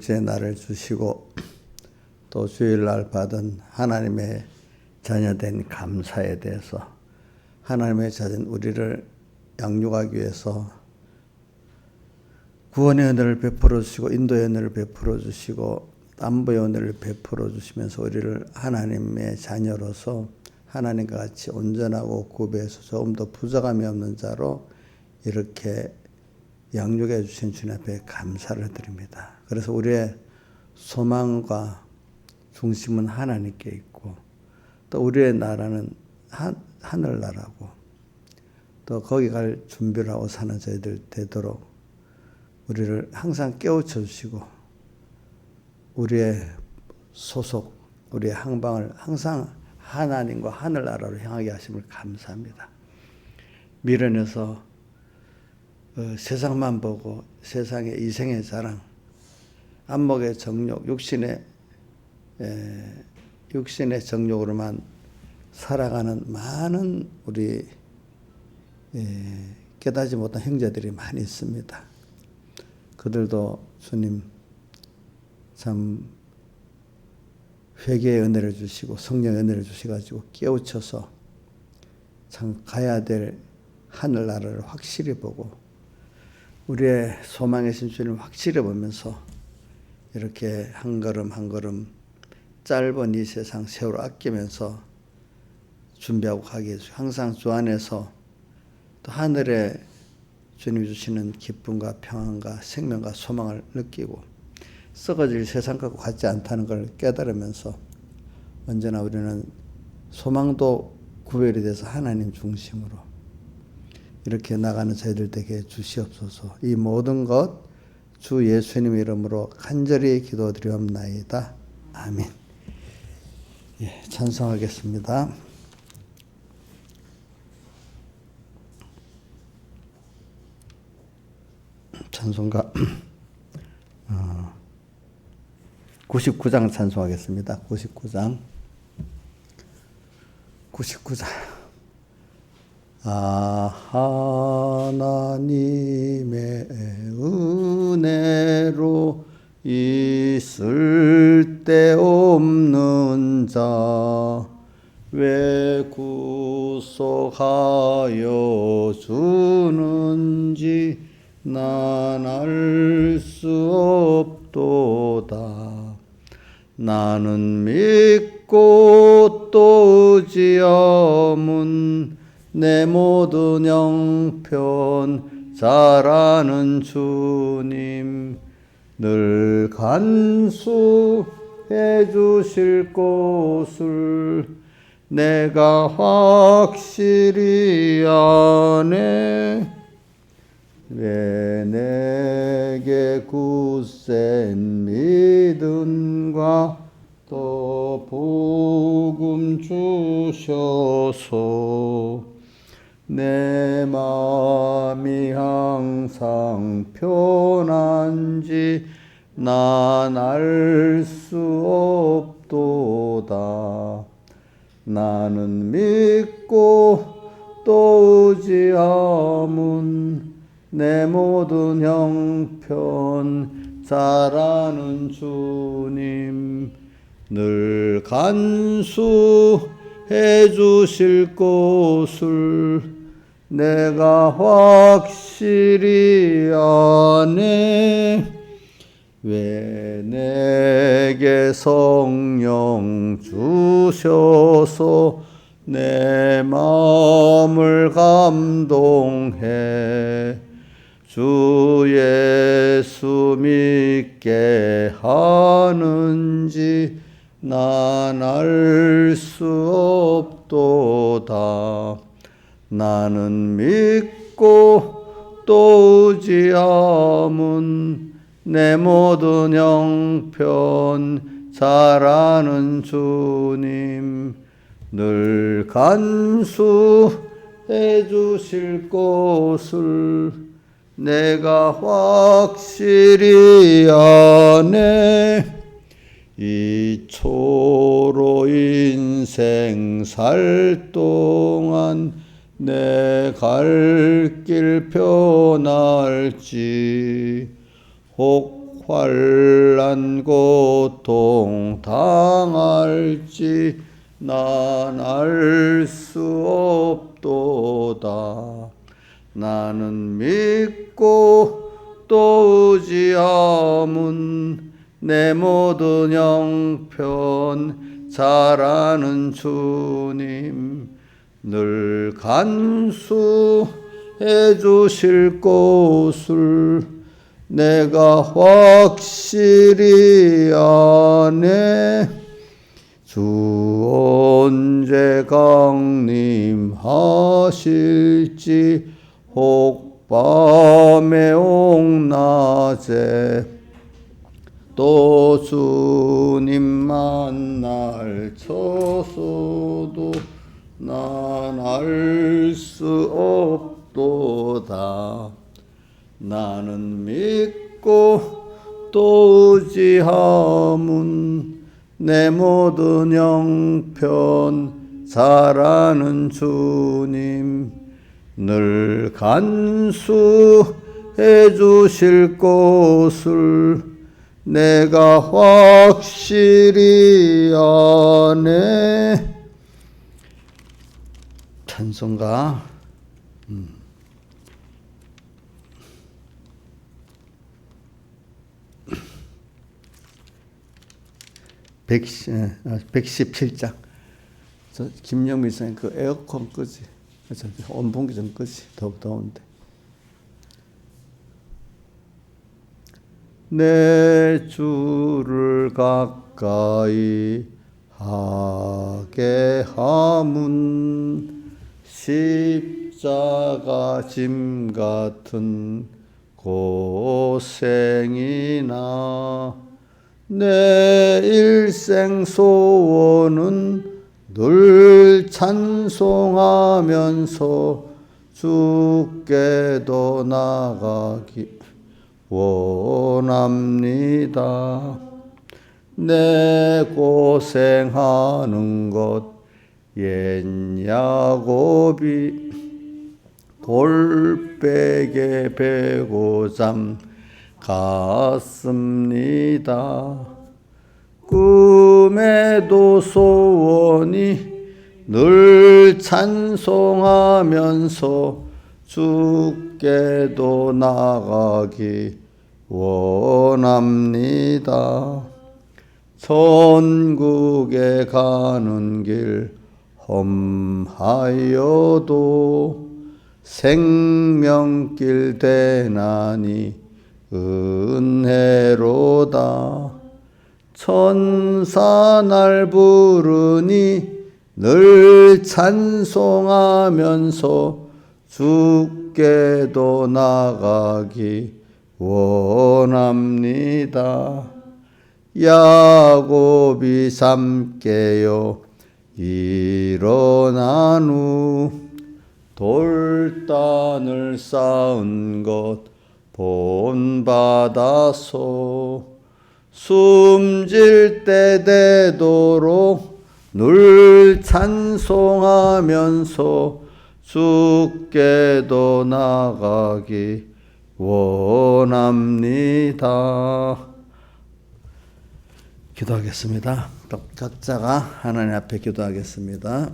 제 날을 주시고 또 주일날 받은 하나님의 자녀된 감사에 대해서 하나님의 자녀인 우리를 양육하기 위해서 구원의 은혜를 베풀어 주시고 인도의 은혜를 베풀어 주시고 안보의 은혜를 베풀어 주시면서 우리를 하나님의 자녀로서 하나님과 같이 온전하고 구배해서 조금 더 부족함이 없는 자로 이렇게 양육해 주신 주님 앞에 감사를 드립니다. 그래서 우리의 소망과 중심은 하나님께 있고 또 우리의 나라는 하늘나라고 또 거기 갈 준비를 하고 사는 저희들 되도록 우리를 항상 깨우쳐 주시고 우리의 소속, 우리의 항방을 항상 하나님과 하늘나라로 향하게 하심을 감사합니다. 미련해서 세상만 보고 세상의 이생의 자랑, 안목의 정욕, 육신의 정욕으로만 살아가는 많은 우리 깨닫지 못한 형제들이 많이 있습니다. 그들도 주님 참 회개의 은혜를 주시고 성령의 은혜를 주셔가지고 깨우쳐서 참 가야 될 하늘나라를 확실히 보고 우리의 소망이신 주님을 확실히 보면서 이렇게 한 걸음 한 걸음 짧은 이 세상 세월 아끼면서 준비하고 가게 해주시고 항상 주 안에서 또 하늘에 주님이 주시는 기쁨과 평안과 생명과 소망을 느끼고 썩어질 세상 갖고 같지 않다는 걸 깨달으면서 언제나 우리는 소망도 구별이 돼서 하나님 중심으로 이렇게 나가는 저희들 되게 주시옵소서. 이 모든 것 주 예수님 이름으로 간절히 기도드리옵나이다. 아멘. 예, 찬송하겠습니다. 찬송가 99장 찬송하겠습니다. 99장. 하나님의 은혜로 있을 데 없는 자 왜 구속하여 주는지 난 알 수 없도다. 나는 믿고 또 의지함은 내 모든 형편 잘 아는 주님 늘 간수해 주실 것을 내가 확실히 아네. 왜 내게 굳센 믿음과 또 복음 주셔서 내 마음이 항상 편한지 난 알 수 없도다. 나는 믿고 또 의지함은 내 모든 형편 잘 아는 주님 늘 간수해 주실 것을 내가 확실히 아네. 왜 내게 성령 주셔서 내 마음을 감동해 주 예수 믿게 하는지 난 알 수 없도다. 나는 믿고 또 의지함은 내 모든 형편 잘 아는 주님 늘 간수해 주실 것을 내가 확실히 아네. 이 초로 인생 살 동안 내 갈 길 편할지 혹 환난 고통 당할지 난 알 수 없도다. 나는 믿고 또 의지함은 내 모든 형편 잘 아는 주님 늘 간수해 주실 곳을 내가 확실히 아네. 주 언제 강림하실지 혹 밤에 혹 낮에 또 주님 만날 처소도 난 알 수 없도다. 나는 믿고 또 의지함은 내 모든 형편 잘 아는 주님 늘 간수해 주실 곳을 내가 확실히 아네. 찬송가 117장. 저 김영미 선생님 그 에어컨 끄지. 온풍기 좀 끄지. 더운데. 내 주를 가까이 하게 함은 십자가 짐 같은 고생이나 내 일생 소원은 늘 찬송하면서 주께도 나가기 원합니다. 내 고생하는 것 옛 야곱이 돌베개 베고 잠 갔습니다. 꿈에도 소원이 늘 찬송하면서 주께도 나가기 원합니다. 천국에 가는 길 험하여도 생명길 대나니 은혜로다. 천사 날 부르니 늘 찬송하면서 주께도 나가기 원합니다. 야곱이 잠 깨어 일어난 후 돌단을 쌓은 것 본받아서 숨질 때 되도록 늘 찬송하면서 주께도 나가기 원합니다. 기도하겠습니다. 각자가 하나님 앞에 기도하겠습니다.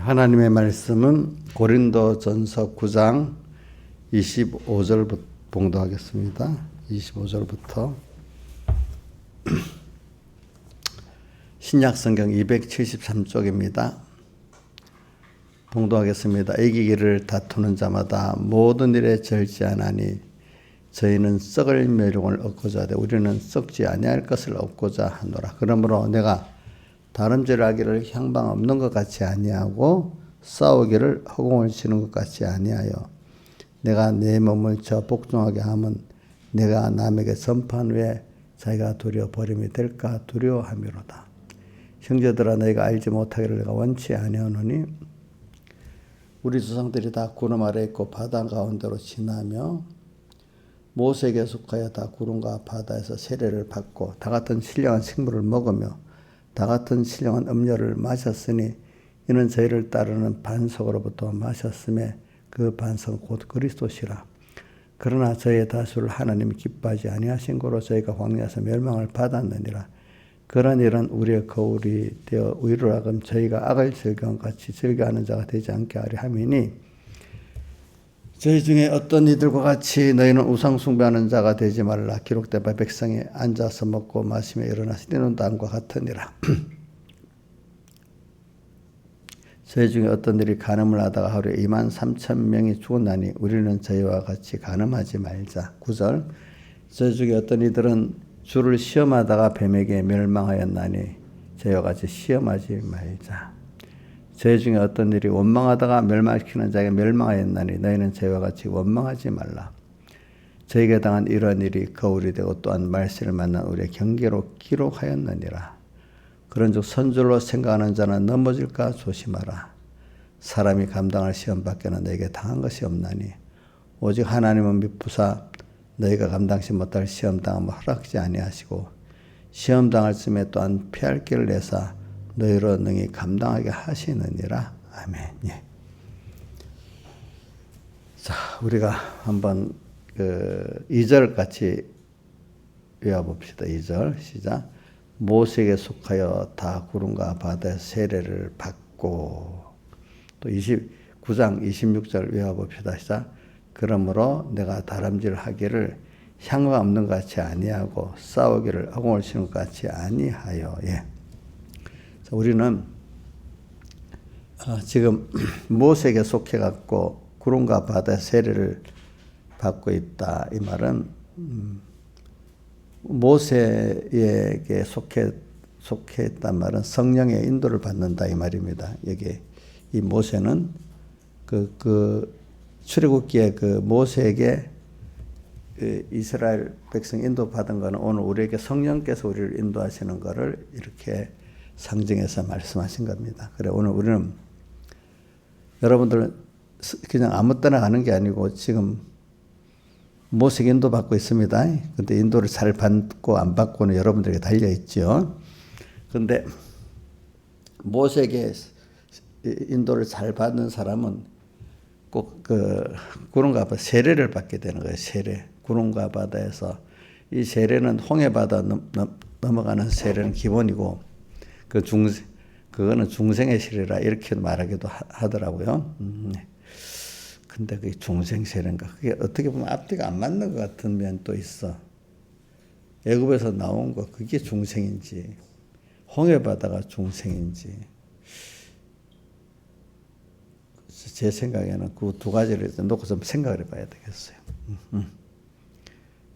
하나님의 말씀은 고린도전서 9장 25절부터 봉독하겠습니다. 25절부터 신약성경 273쪽입니다. 봉독하겠습니다. 이기기를 다투는 자마다 모든 일에 절제하나니 저희는 썩을 멸용을 얻고자 하되 우리는 썩지 아니할 것을 얻고자 하노라. 그러므로 내가 다름질을 하기를 향방 없는 것 같이 아니하고 싸우기를 허공을 치는 것 같이 아니하여 내가 내 몸을 저 복종하게 하면 내가 남에게 전파한 후에 자기가 두려워 버림이 될까 두려워함이로다. 형제들아 너희가 알지 못하기를 내가 원치 아니하노니 우리 조상들이 다 구름 아래 있고 바다 가운데로 지나며 모세에게 속하여 다 구름과 바다에서 세례를 받고 다 같은 신령한 식물을 먹으며 다 같은 신령한 음료를 마셨으니 이는 저희를 따르는 반석으로부터 마셨음에 그 반석은 곧 그리스도시라. 그러나 저희의 다수를 하나님이 기뻐하지 아니하신 거로 저희가 광야에서 멸망을 받았느니라. 그런 일은 우리의 거울이 되어 우리로 하여금 저희가 악을 즐겨한 같이 즐겨하는 자가 되지 않게 하려 함이니 저희 중에 어떤 이들과 같이 너희는 우상 숭배하는 자가 되지 말라. 기록된 바 백성이 앉아서 먹고 마시며 일어나서 뛰는 다음과 같으니라. 저희 중에 어떤 이들이 간음을 하다가 하루에 23,000명이 죽었나니 우리는 저희와 같이 간음하지 말자. 9절 저희 중에 어떤 이들은 주를 시험하다가 뱀에게 멸망하였나니 저희와 같이 시험하지 말자. 저희 중에 어떤 일이 원망하다가 멸망시키는 자에게 멸망하였나니 너희는 저희와 같이 원망하지 말라. 저에게 당한 이런 일이 거울이 되고 또한 말세를 만난 우리의 경계로 기록하였느니라. 그런즉 선줄로 생각하는 자는 넘어질까 조심하라. 사람이 감당할 시험 밖에는 너에게 당한 것이 없나니 오직 하나님은 미쁘사 너희가 감당치 못할 시험 당함을 허락지 아니하시고 시험 당할 쯤에 또한 피할 길을 내사 너희로 능히 감당하게 하시느니라. 아멘. 예. 자, 우리가 한번 2절 같이 외워봅시다. 2절 시작. 모세에게 속하여 다 구름과 바다에서 세례를 받고 또 29장 26절 외워봅시다. 시작. 그러므로 내가 다람질 하기를 향과 없는 것 같이 아니하고 싸우기를 허공을 치는 것 같이 아니하여. 예. 자, 우리는 지금 모세에게 속해갖고 구름과 바다의 세례를 받고 있다. 이 말은 모세에게 속해있단 말은 성령의 인도를 받는다 이 말입니다. 여기 이 모세는 출애굽기에 모세에게 이스라엘 백성 인도 받은 거는 오늘 우리에게 성령께서 우리를 인도하시는 거를 이렇게 상징해서 말씀하신 겁니다. 그래 오늘 우리는 여러분들 그냥 아무 때나 가는 게 아니고 지금 모세에게 인도받고 있습니다. 근데 인도를 잘 받고 안 받고는 여러분들에게 달려있죠. 근데 모세에게 인도를 잘 받는 사람은 꼭 구름과 바다 세례를 받게 되는 거예요. 세례. 구름과 바다에서 이 세례는 홍해바다 넘어가는 세례는 기본이고 그거는 중생의 세례라 이렇게 말하기도 하더라고요. 근데 그게 중생 세례인가? 그게 어떻게 보면 앞뒤가 안 맞는 것 같은 면도 있어. 애굽에서 나온 거 그게 중생인지 홍해바다가 중생인지 제 생각에는 그 두 가지를 놓고 좀 생각을 해봐야 되겠어요.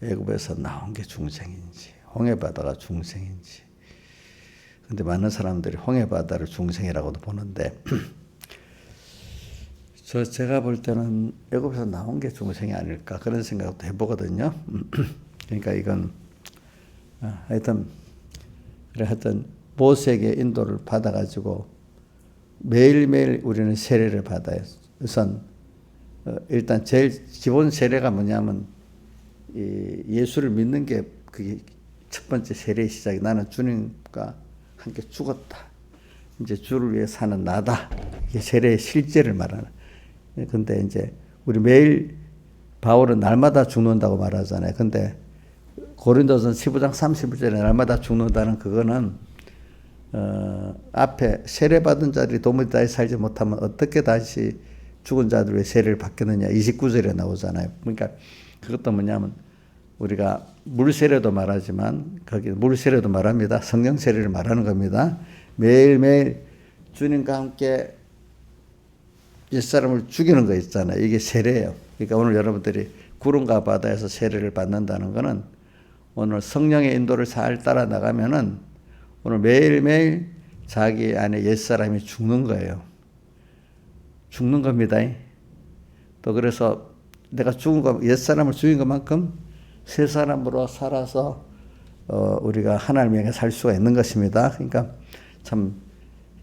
애굽에서 나온 게 중생인지 홍해바다가 중생인지. 근데 많은 사람들이 홍해바다를 중생이라고도 보는데 제가 볼 때는 애굽에서 나온 게 중생이 아닐까 그런 생각도 해보거든요. 그러니까 이건 하여튼 모세에게 인도를 받아가지고 매일매일 우리는 세례를 받아요. 우선 일단 제일 기본 세례가 뭐냐면 예수를 믿는 게 그게 첫 번째 세례의 시작이 나는 주님과 함께 죽었다. 이제 주를 위해 사는 나다. 이게 세례의 실제를 말하는. 근데 이제 우리 매일 바울은 날마다 죽는다고 말하잖아요. 근데 고린도전 15장 31절에 날마다 죽는다는 그거는 앞에 세례받은 자들이 도무지 다시 살지 못하면 어떻게 다시 죽은 자들 왜 세례를 받겠느냐 29절에 나오잖아요. 그러니까 그것도 뭐냐면 우리가 물 세례도 말하지만 거기 물 세례도 말합니다. 성령 세례를 말하는 겁니다. 매일매일 주님과 함께 옛사람을 죽이는 거 있잖아요. 이게 세례예요. 그러니까 오늘 여러분들이 구름과 바다에서 세례를 받는다는 거는 오늘 성령의 인도를 잘 따라 나가면은 오늘 매일매일 자기 안에 옛사람이 죽는 거예요. 죽는 겁니다. 또 그래서 내가 죽은 거, 옛사람을 죽인 것만큼 새 사람으로 살아서 우리가 하나님에게 살 수가 있는 것입니다. 그러니까 참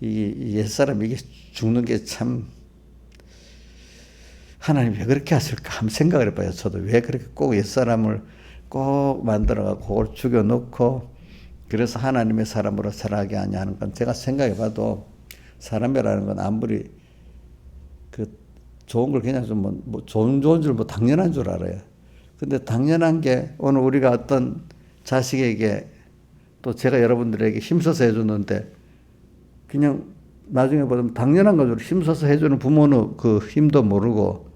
이 옛사람 이게 죽는 게 참 하나님 왜 그렇게 하실까 한번 생각을 해봐요. 저도 왜 그렇게 꼭 옛사람을 꼭 만들어가고 그걸 죽여놓고 그래서 하나님의 사람으로 살아가게 하냐 하는 건 제가 생각해봐도 사람이라는 건 아무리 그 좋은 걸 그냥 좀 뭐 좋은 줄 뭐 당연한 줄 알아요. 근데 당연한 게 오늘 우리가 어떤 자식에게 또 제가 여러분들에게 힘써서 해주는데 그냥 나중에 보면 당연한 거죠. 힘써서 해주는 부모는 그 힘도 모르고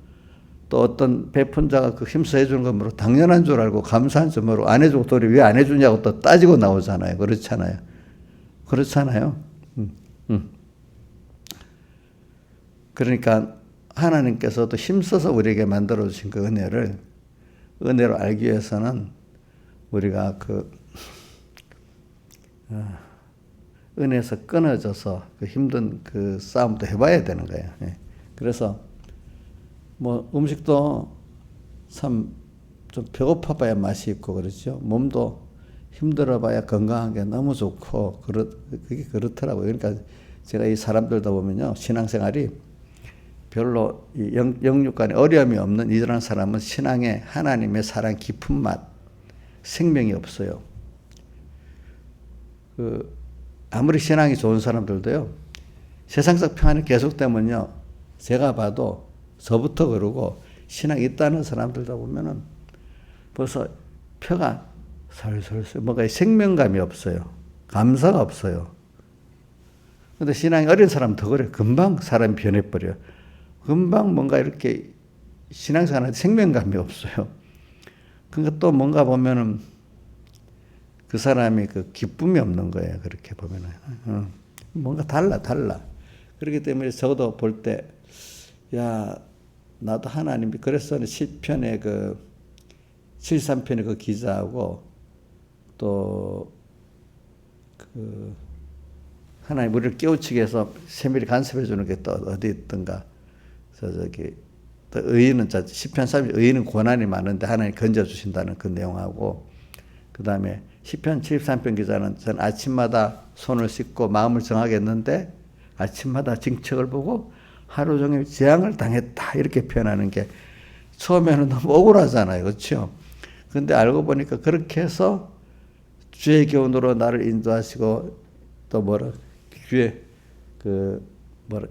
또 어떤 베푼자가 그 힘써 해주는 건 모르고 당연한 줄 알고 감사한 줄 모르고 안 해주고 또 왜 안 해주냐고 또 따지고 나오잖아요. 그렇잖아요. 그렇잖아요. 그러니까 하나님께서도 힘써서 우리에게 만들어 주신 그 은혜로 알기 위해서는 우리가 은혜에서 끊어져서 그 힘든 그 싸움도 해봐야 되는 거예요. 그래서 뭐 음식도 참 좀 배고파봐야 맛이 있고 그렇죠. 몸도 힘들어봐야 건강한 게 너무 좋고 그게 그렇더라고요. 그러니까 제가 이 사람들도 보면요, 신앙생활이 별로 영육 간에 어려움이 없는 이런 사람은 신앙에 하나님의 사랑 깊은 맛, 생명이 없어요. 아무리 신앙이 좋은 사람들도요, 세상적 평안이 계속되면요, 제가 봐도 저부터 그러고 신앙이 있다는 사람들도 보면은 벌써 펴가 설설설 뭔가 생명감이 없어요. 감사가 없어요. 근데 신앙이 어린 사람은 더 그래요. 금방 사람이 변해버려요. 금방 뭔가 이렇게 신앙생활하는데 생명감이 없어요. 그러니까 또 뭔가 보면은 그 사람이 그 기쁨이 없는 거예요. 그렇게 보면은. 뭔가 달라. 그렇기 때문에 저도 볼 때, 야, 나도 하나님이, 그래서 시편의 73편의 그 기자하고 또 하나님 우리를 깨우치게 해서 세밀히 간섭해 주는 게 또 어디 있던가. 또 의인은 시편 30 의인은 고난이 많은데 하나님 건져 주신다는 그 내용하고, 그 다음에 시편 73편 기자는 전 아침마다 손을 씻고 마음을 정하겠는데 아침마다 징책을 보고 하루 종일 재앙을 당했다 이렇게 표현하는 게 처음에는 너무 억울하잖아요. 그렇죠? 근데 알고 보니까 그렇게 해서 주의 교훈으로 나를 인도하시고 또 주의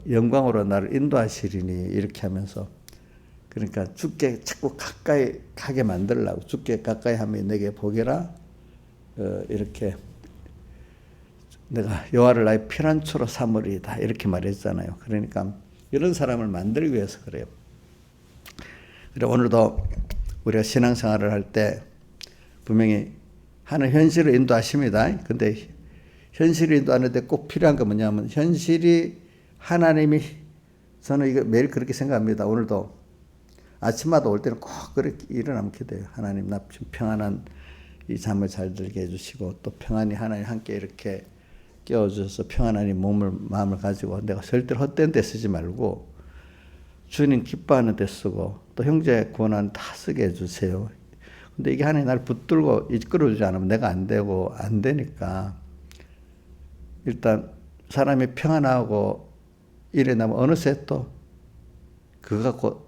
영광으로 나를 인도하시리니 이렇게 하면서, 그러니까 주께 자꾸 가까이 가게 만들려고, 주께 가까이 하면 내게 복이라 이렇게 내가 여호와를 나의 피난처로 삼으리이다 이렇게 말했잖아요. 그러니까 이런 사람을 만들기 위해서 그래요. 그래 오늘도 우리가 신앙생활을 할 때 분명히 하는 현실을 인도하십니다. 근데 현실을 인도하는데 꼭 필요한 건 뭐냐면 현실이 하나님이, 저는 이거 매일 그렇게 생각합니다. 오늘도 아침마다 올 때는 꼭 그렇게 일어나면 기도해요. 하나님 나 평안한 이 잠을 잘 들게 해주시고 또 평안히 하나님 함께 이렇게 깨워주셔서 평안한 이 마음을 가지고 내가 절대로 헛된 데 쓰지 말고 주님 기뻐하는 데 쓰고 또 형제 구원하는 다 쓰게 해주세요. 근데 이게 하나님 나를 붙들고 이끌어주지 않으면 내가 안 되고 안 되니까 일단 사람이 평안하고 이래 나면 어느새 또 그거 갖고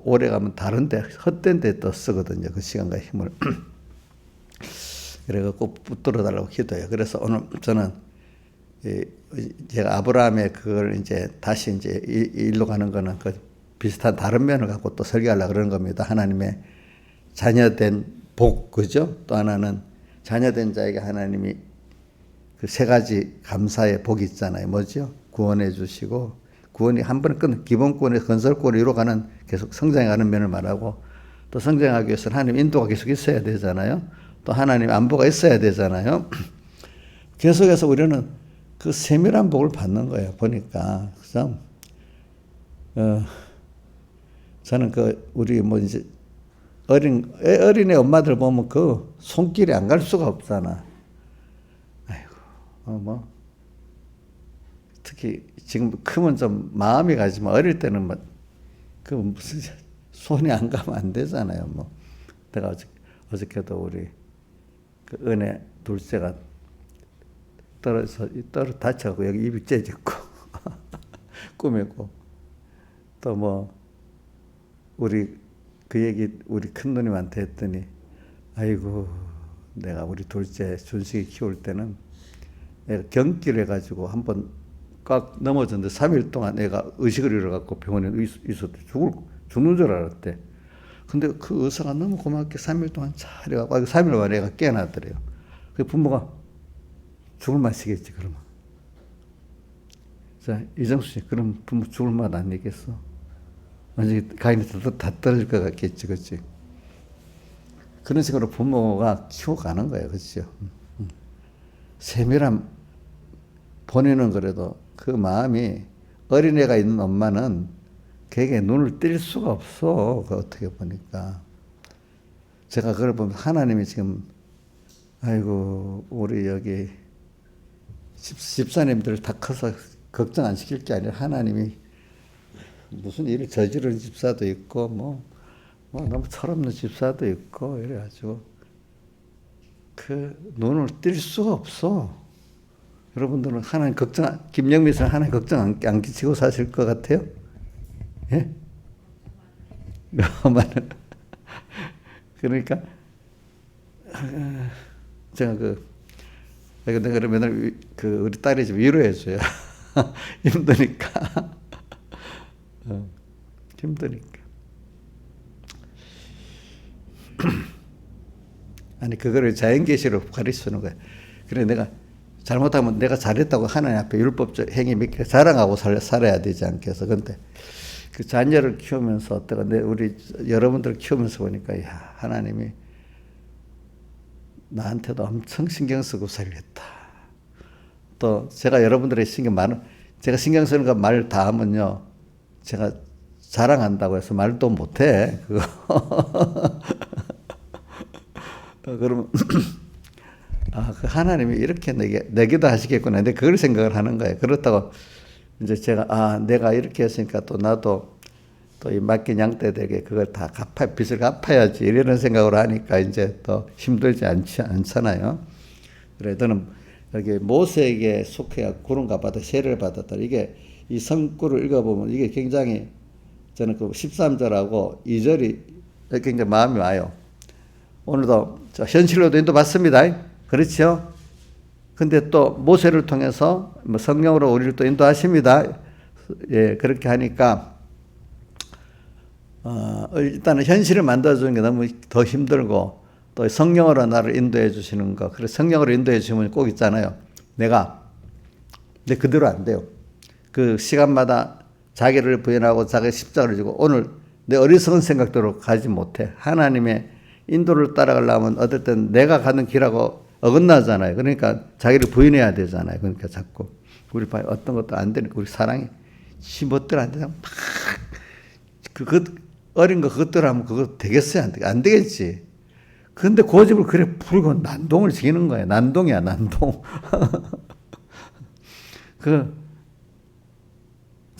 오래 가면 다른데 헛된 데 또 쓰거든요. 그 시간과 힘을. 그래서 꼭 붙들어 달라고 기도해요. 그래서 오늘 저는 제가 아브라함의 그걸 이제 다시 이제 일로 가는 거는 그 비슷한 다른 면을 갖고 또 설교하려고 그러는 겁니다. 하나님의 자녀된 복, 그죠? 또 하나는 자녀된 자에게 하나님이 그 세 가지 감사의 복이 있잖아요. 뭐죠? 구원해 주시고 구원이 한 번에 기본권의 건설권을 이루어가는 계속 성장해가는 면을 말하고 또 성장하기 위해서는 하나님 인도가 계속 있어야 되잖아요. 또 하나님 안보가 있어야 되잖아요. 계속해서 우리는 그 세밀한 복을 받는 거예요. 보니까. 그래서 저는 우리 이제 어린애 엄마들 보면 그 손길이 안 갈 수가 없잖아. 아이고, 특히 지금 크면 좀 마음이 가지만 어릴 때는 무슨 손이 안 가면 안 되잖아요. 내가 어저께도 우리 그 은혜 둘째가 다쳐갖고 여기 입이 째졌고 꾸미고 또 우리 그 얘기 우리 큰 누님한테 했더니 아이고 내가 우리 둘째 준식이 키울 때는 애가 경기를 해가지고 한번 꽉 넘어졌는데 3일 동안 애가 의식을 잃어갖고 병원에 있었대. 죽는 줄 알았대. 근데 그 의사가 너무 고맙게 3일 동안 잘 해갖고 3일 만에 애가 깨어났더래요. 그 부모가 죽을 맛이겠지 그러면. 자 이정수 씨 그럼 부모 죽을 맛 아니겠어? 완전히 가인이 다 떨어질 것 같겠지, 그렇지? 그런 식으로 부모가 키워가는 거예요, 그렇죠? 세밀한 본인은 그래도 그 마음이 어린애가 있는 엄마는 걔에게 눈을 뗄 수가 없어. 어떻게 보니까 제가 그걸 보면 하나님이 지금 아이고 우리 여기 집사님들 다 커서 걱정 안 시킬 게 아니라 하나님이 무슨 일을 저지르는 집사도 있고 너무 철없는 집사도 있고 이래가지고 그 눈을 뗄 수가 없어. 여러분들은 하나님 김영미 씨는 하나님 걱정 안 끼치고 사실 것 같아요? 예? 그러니까 제가 내가 맨날 우리 딸이 좀 위로해줘요. 힘드니까. 힘드니까. 아니 그거를 자연계시로 가르치는 거야. 그래 내가 잘못하면 내가 잘했다고 하나님 앞에 율법적 행위 몇 개 자랑하고 살아야 되지 않겠어. 근데 그 자녀를 키우면서 우리 여러분들 키우면서 보니까 야 하나님이 나한테도 엄청 신경 쓰고 살렸다. 또 제가 여러분들의 제가 신경 쓰는 거 말 다 하면요 제가 자랑한다고 해서 말도 못해 그거. 그러면 그 하나님이 이렇게 내게도 하시겠구나. 근데 그걸 생각을 하는 거예요. 그렇다고 이제 제가 내가 이렇게 했으니까 또 나도 또 이 맡긴 양떼들에게 그걸 다 빚을 갚아야지 이런 생각으로 하니까 이제 또 힘들지 않잖아요. 그래 저는 여기 모세에게 속해 구름과 바다 세례를 받았다. 이게 이 성구를 읽어보면 이게 굉장히 저는 그 13절하고 2절이 굉장히 마음이 와요. 오늘도 현실로도 인도받습니다. 그렇죠? 근데 또 모세를 통해서 성령으로 우리를 또 인도하십니다. 예, 그렇게 하니까 일단은 현실을 만들어주는 게 너무 더 힘들고 또 성령으로 나를 인도해 주시는 거. 그래서 성령으로 인도해 주시면 꼭 있잖아요. 근데 그대로 안 돼요. 그 시간마다 자기를 부인하고 자기 십자가를 지고 오늘 내 어리석은 생각대로 가지 못해. 하나님의 인도를 따라가려면 어떨 땐 내가 가는 길하고 어긋나잖아요. 그러니까 자기를 부인해야 되잖아요. 그러니까 자꾸 우리 봐요. 어떤 것도 안 되니까 우리 사랑이 지멋대로 안 되면 어린 거 그것대로 하면 그거 되겠어요? 안 되겠지. 근데 고집을 그래 부리고 난동을 지키는 거야. 난동이야, 난동.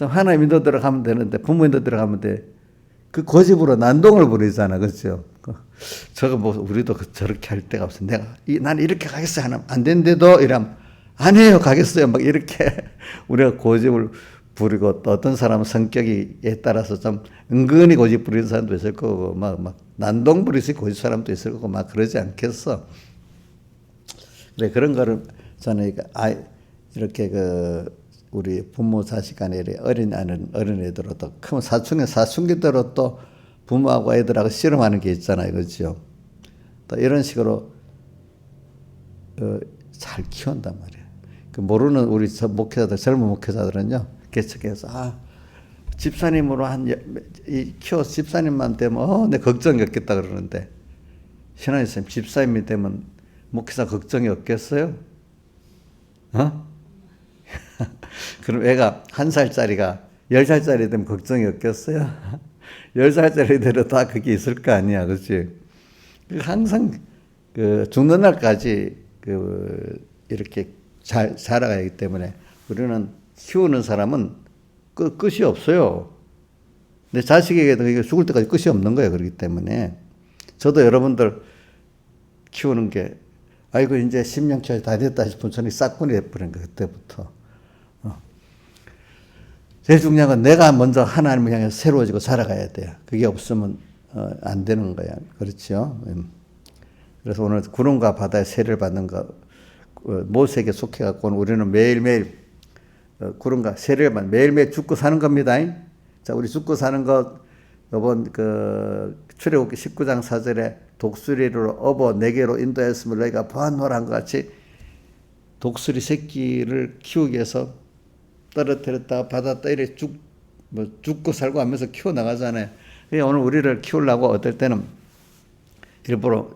하나님 인도 들어가면 되는데, 부모 인도 들어가면 돼. 그 고집으로 난동을 부리잖아. 그렇죠? 우리도 저렇게 할 때가 없어. 난 이렇게 가겠어요. 하면 안 된대도 이러면 안 해요. 가겠어요. 막 이렇게 우리가 고집을 부리고 또 어떤 사람은 성격에 따라서 좀 은근히 고집 부리는 사람도 있을 거고 막 난동 부리시 고집 사람도 있을 거고 막 그러지 않겠어. 그래 그런 거를 저는 이렇게 우리 부모 자식 간에 어린 애들로 또 크면 사춘기대로 또 부모하고 애들하고 씨름하는 게 있잖아요. 그렇죠? 또 이런 식으로 잘 키운단 말이에요. 모르는 우리 젊은 목회자들은요. 개척해서 집사님으로 키워 집사님만 되면 내 걱정이 없겠다 그러는데 신앙의 선생님 집사님이 되면 목회자 걱정이 없겠어요? 그럼 애가 1살짜리가 10살짜리 되면 걱정이 없겠어요? 10살짜리 되면 다 그게 있을 거 아니야, 그렇지? 항상 죽는 날까지 이렇게 자라가야 하기 때문에 우리는 키우는 사람은 끝이 없어요. 내 자식에게도 죽을 때까지 끝이 없는 거예요. 그렇기 때문에 저도 여러분들 키우는 게 아이고 이제 10년째 다 됐다 싶으면 저는 싹군이 돼버린 거예요. 그때부터. 제일 중요한 건 내가 먼저 하나님을 향해 새로워지고 살아가야 돼요. 그게 없으면 안 되는 거야. 그렇죠? 그래서 오늘 구름과 바다의 세를 받는 거 모세에게 속해갖고 우리는 매일매일 구름과 세를 받는 매일매일 죽고 사는 겁니다. 자, 우리 죽고 사는 것 이번 출애굽기 19장 4절에 독수리를 업어 내게로 인도했으면 너희가 보았노란 것 같이 독수리 새끼를 키우기 위해서 떨어뜨렸다가 받았다 이렇게 죽고 살고 하면서 키워나가잖아요. 오늘 우리를 키우려고 어떨 때는 일부러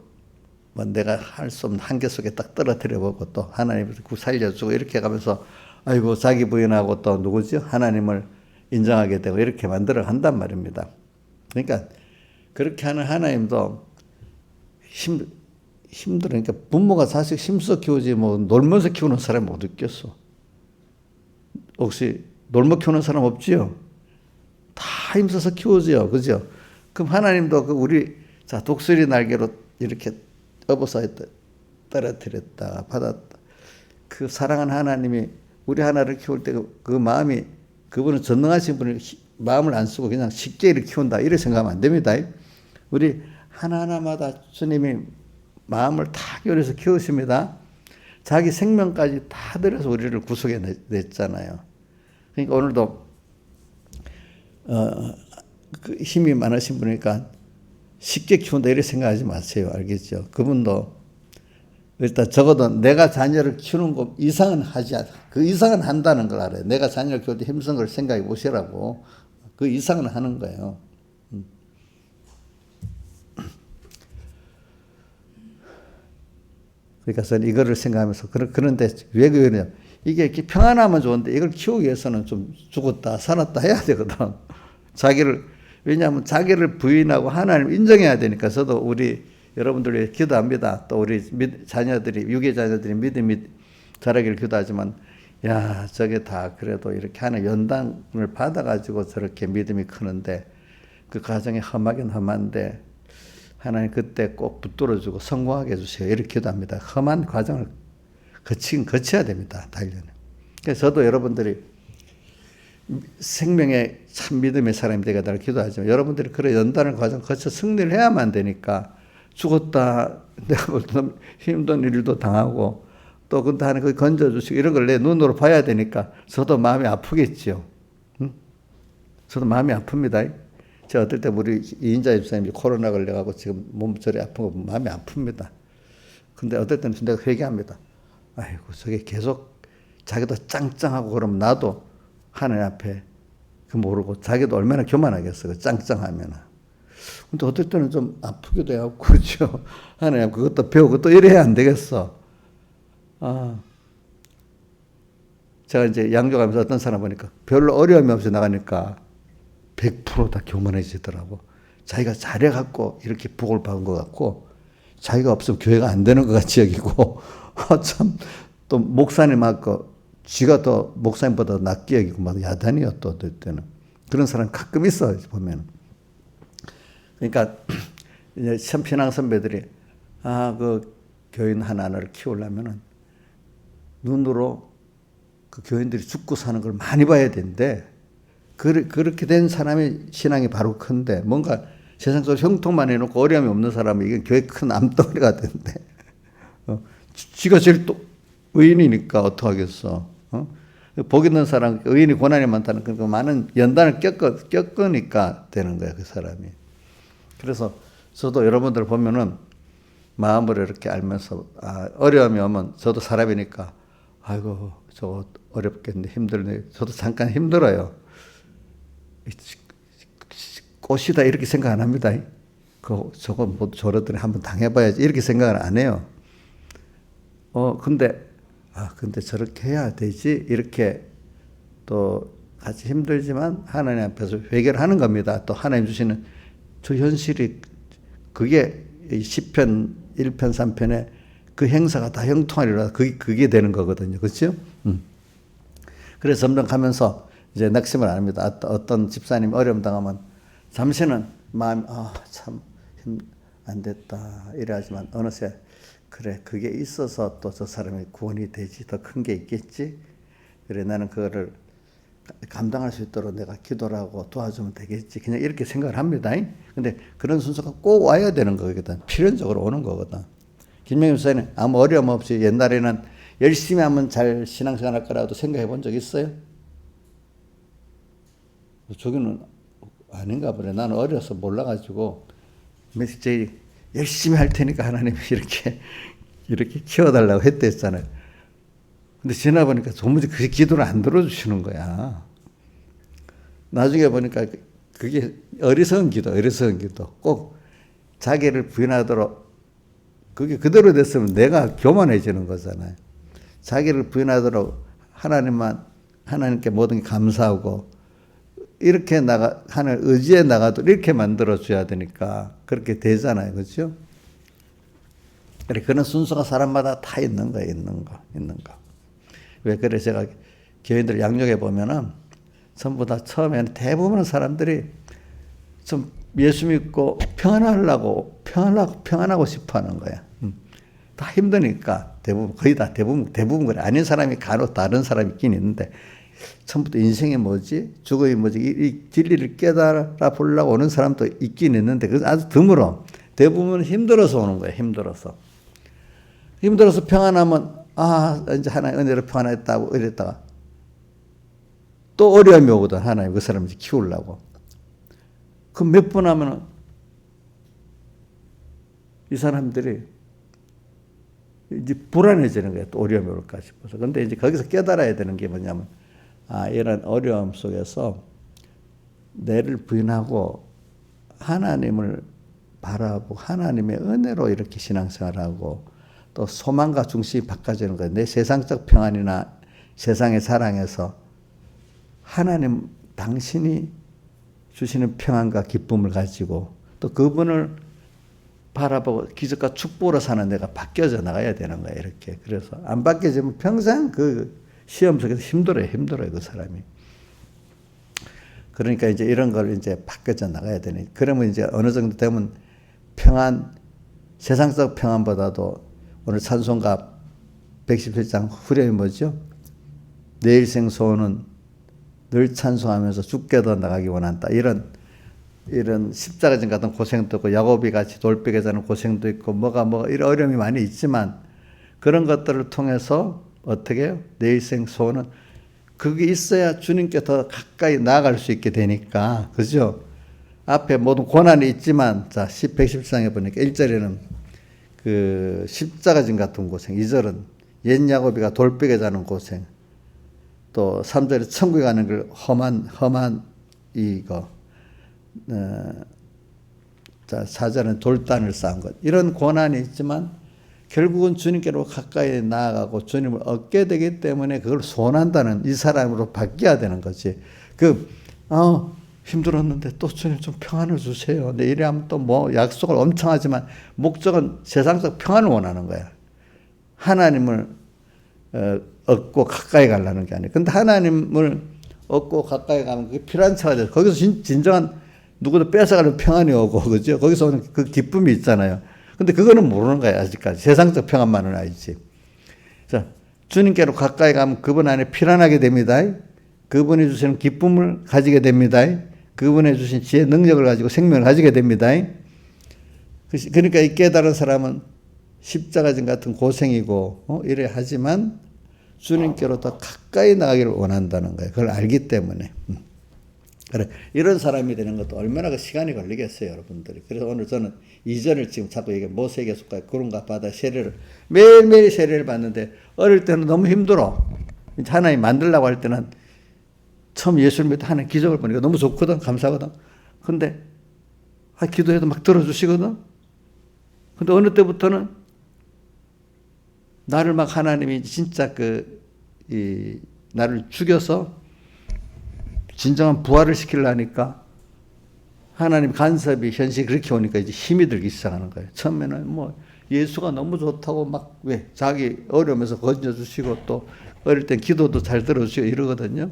내가 할 수 없는 한계 속에 딱 떨어뜨려보고 또 하나님을 살려주고 이렇게 가면서 아이고 자기 부인하고 또 누구죠? 하나님을 인정하게 되고 이렇게 만들어 간단 말입니다. 그러니까 그렇게 하는 하나님도 힘들어. 그러니까 부모가 자식 힘써 키우지 뭐 놀면서 키우는 사람이 못 있겠어. 혹시 놀며 키우는 사람 없지요? 다 힘써서 키우지요. 그죠? 그럼 하나님도 우리 독수리 날개로 이렇게 업어서 떨어뜨렸다 받았다. 그 사랑하는 하나님이 우리 하나를 키울 때 그 마음이 그분은 전능하신 분이 마음을 안 쓰고 그냥 쉽게 이렇게 키운다 이렇게 생각하면 안 됩니다. 우리 하나하나마다 주님이 마음을 다 기울여서 키우십니다. 자기 생명까지 다 들여서 우리를 구속해 냈잖아요. 그러니까 오늘도 그 힘이 많으신 분이니까 쉽게 키운다 이렇게 생각하지 마세요. 알겠죠? 그분도 일단 적어도 내가 자녀를 키우는 것 이상은 하지 않아. 그 이상은 한다는 걸 알아요. 내가 자녀를 키울 때 힘쓴 걸 생각해 보시라고. 그 이상은 하는 거예요. 그러니까 저는 이거를 생각하면서 그런데 왜 그러냐? 이게 이렇게 평안하면 좋은데 이걸 키우기 위해서는 좀 죽었다 살았다 해야 되거든. 왜냐하면 자기를 부인하고 하나님을 인정해야 되니까. 저도 우리 여러분들 위해 기도합니다. 또 우리 유괴 자녀들이 믿음이 자라기를 기도하지만 야 저게 다 그래도 이렇게 하는 연단을 받아가지고 저렇게 믿음이 크는데 그 과정이 험하긴 험한데 하나님 그때 꼭 붙들어주고 성공하게 해주세요. 이렇게 기도합니다. 험한 과정을 거쳐야 됩니다. 단련을. 그래서 저도 여러분들이 생명의 참 믿음의 사람이 되게 달라고 기도하지만 여러분들이 그런 연단을 과정 거쳐 승리를 해야만 되니까 죽었다 내가 힘든 일도 당하고 또 근데 하나님 그 건져주시고 이런 걸 내 눈으로 봐야 되니까 저도 마음이 아프겠죠. 응? 저도 마음이 아픕니다. 제가 어떨 때 우리 이인자 집사님이 코로나 걸려가고 지금 몸저리 아픈 거 마음이 아픕니다. 근데 어떨 때는 내가 회개합니다. 아이고 저게 계속 자기도 짱짱하고 그러면 나도 하나님 앞에 그 모르고 자기도 얼마나 교만하겠어. 그 짱짱하면은. 근데 어떨 때는 좀 아프기도 하고 그렇죠. 하나님 그것도 배우고 또 이래야 안 되겠어. 제가 이제 양조하면서 어떤 사람 보니까 별로 어려움이 없이 나가니까 100% 다 교만해지더라고. 자기가 잘해갖고 이렇게 복을 받은 것 같고 자기가 없으면 교회가 안 되는 것 같이 여기고 참 또 목사님하고 쥐가 더 목사님보다 낫게 여기고 막 야단이요 또 어떨 때는. 그런 사람 가끔 있어 보면. 그러니까 이제 신앙 선배들이 그 교인 하나를 키우려면은 눈으로 그 교인들이 죽고 사는 걸 많이 봐야 되는데 그렇게 된 사람의 신앙이 바로 큰데 뭔가 세상적으로 형통만 해놓고 어려움이 없는 사람은 이게 교회 큰 암덩어리가 되는데 지가 제일 또 의인이니까 어떡하겠어. 복 있는 사람 의인이 고난이 많다는 그 많은 연단을 겪으니까 되는 거야 그 사람이. 그래서 저도 여러분들 보면은 마음으로 이렇게 알면서 어려움이 오면 저도 사람이니까 아이고 저거 어렵겠네, 힘들네. 저도 잠깐 힘들어요. 꽃이다 이렇게 생각 안 합니다. 저거 뭐 저러더니 한번 당해봐야지 이렇게 생각을 안 해요. 근데 저렇게 해야 되지 이렇게 또 같이 힘들지만 하나님 앞에서 회개를 하는 겁니다. 또 하나님 주시는 저 현실이 그게 시편 1편 3편에 그 행사가 다 형통하리라 그게 되는 거거든요. 그렇죠? 그래서 점점 가면서 이제 낙심을 안 합니다. 어떤 집사님이 어려움 당하면 잠시는 마음이 참 안 됐다 이래하지만 어느새 그래 그게 있어서 또 저 사람이 구원이 되지 더 큰 게 있겠지. 그래 나는 그거를 감당할 수 있도록 내가 기도를 하고 도와주면 되겠지. 그냥 이렇게 생각을 합니다. 근데 그런 순서가 꼭 와야 되는 거거든. 필연적으로 오는 거거든. 김명희 목사님 아무 어려움 없이 옛날에는 열심히 하면 잘 신앙생활 할 거라도 생각해 본 적 있어요? 저기는 아닌가 보네. 나는 어려서 몰라가지고 저희 열심히 할 테니까 하나님이 이렇게 키워달라고 했댔잖아요. 근데 지나보니까 도무지 그 기도를 안 들어주시는 거야. 나중에 보니까 그게 어리석은 기도. 꼭 자기를 부인하도록 그게 그대로 됐으면 내가 교만해지는 거잖아요. 자기를 부인하도록 하나님께 모든 게 감사하고 이렇게 하나님 의지에 나가도 이렇게 만들어줘야 되니까 그렇게 되잖아요. 그렇죠? 그런 순서가 사람마다 다 있는 거예요. 있는 거. 왜 그래 제가 교인들 양육해 보면은 전부 다 처음에는 대부분의 사람들이 좀 예수 믿고 평안하고 싶어 하는 거야. 다 힘드니까 거의 다 대부분 그래. 아닌 사람이 간혹 다른 사람이 있긴 있는데 처음부터 인생이 뭐지? 죽음이 뭐지? 이 진리를 깨달아 보려고 오는 사람도 있긴 있는데 그건 아주 드물어. 대부분 힘들어서 오는 거야. 힘들어서 평안하면 이제 하나님 은혜로 평안했다고 이랬다가 또 어려움이 오거든. 하나님 그 사람을 키우려고. 그 몇 번 하면은 이 사람들이 이제 불안해지는 거예요. 또 어려움이 올까 싶어서. 근데 이제 거기서 깨달아야 되는 게 뭐냐면 이런 어려움 속에서 내를 부인하고 하나님을 바라보고 하나님의 은혜로 이렇게 신앙생활하고 또 소망과 중심이 바꿔지는 거예요. 내 세상적 평안이나 세상의 사랑에서 하나님 당신이 주시는 평안과 기쁨을 가지고 또 그분을 바라보고 기적과 축복으로 사는 내가 바뀌어져 나가야 되는 거예요. 이렇게. 그래서 안 바뀌어지면 평생 그 시험 속에서 힘들어요. 그 사람이. 그러니까 이제 이런 걸 이제 바뀌어져 나가야 되니. 그러면 이제 어느 정도 되면 세상적 평안보다도 오늘 찬송가 117장 후렴이 뭐죠? 내 일생 소원은 늘 찬송하면서 죽게 더 나가기 원한다. 이런 십자가진 같은 고생도 있고 야곱이 같이 돌베개 자는 고생도 있고 이런 어려움이 많이 있지만 그런 것들을 통해서 어떻게 해요? 내 일생 소원은 그게 있어야 주님께 더 가까이 나아갈 수 있게 되니까 그죠? 앞에 모든 고난이 있지만 자 117장에 보니까 1절에는 그 십자가진 같은 고생 2절은 옛 야곱이가 돌베개 자는 고생 또 3절에 천국에 가는 걸 험한 이거 자 4절은 돌단을 쌓은 것 이런 고난이 있지만 결국은 주님께로 가까이 나아가고 주님을 얻게 되기 때문에 그걸 소원한다는 이 사람으로 바뀌어야 되는 거지. 힘들었는데 또 주님 좀 평안을 주세요. 근데 이래하면 또 뭐 약속을 엄청 하지만 목적은 세상적 평안을 원하는 거야. 하나님을 얻고 가까이 가려는 게 아니에요. 근데 하나님을 얻고 가까이 가면 그게 피란차가 돼서 거기서 진정한 누구도 뺏어가는 평안이 오고 그죠? 거기서 오는 그 기쁨이 있잖아요. 근데 그거는 모르는 거야 아직까지. 세상적 평안만은 알지. 자, 주님께로 가까이 가면 그분 안에 피란하게 됩니다. 그분이 주시는 기쁨을 가지게 됩니다. 그분이 주신 지혜 능력을 가지고 생명을 가지게 됩니다. 그러니까 이 깨달은 사람은 십자가진 같은 고생이고 이래 하지만 주님께로 더 가까이 나가기를 원한다는 거예요. 그걸 알기 때문에. 그래 이런 사람이 되는 것도 얼마나 그 시간이 걸리겠어요, 여러분들이. 그래서 오늘 저는 2절을 지금 자꾸 이게 모세에게서까지 구름과 바다 세례를 매일매일 세례를 받는데 어릴 때는 너무 힘들어. 하나님 만들려고 할 때는 처음 예수를 믿고 하나님 기적을 보니까 너무 좋거든. 감사하거든. 근데 기도해도 막 들어주시거든. 근데 어느 때부터는 나를 막 하나님이 진짜 나를 죽여서 진정한 부활을 시키려니까 하나님 간섭이 현실이 그렇게 오니까 이제 힘이 들기 시작하는 거예요. 처음에는 뭐 예수가 너무 좋다고 막 왜 자기 어려우면서 건져주시고 또 어릴 땐 기도도 잘 들어주시고 이러거든요.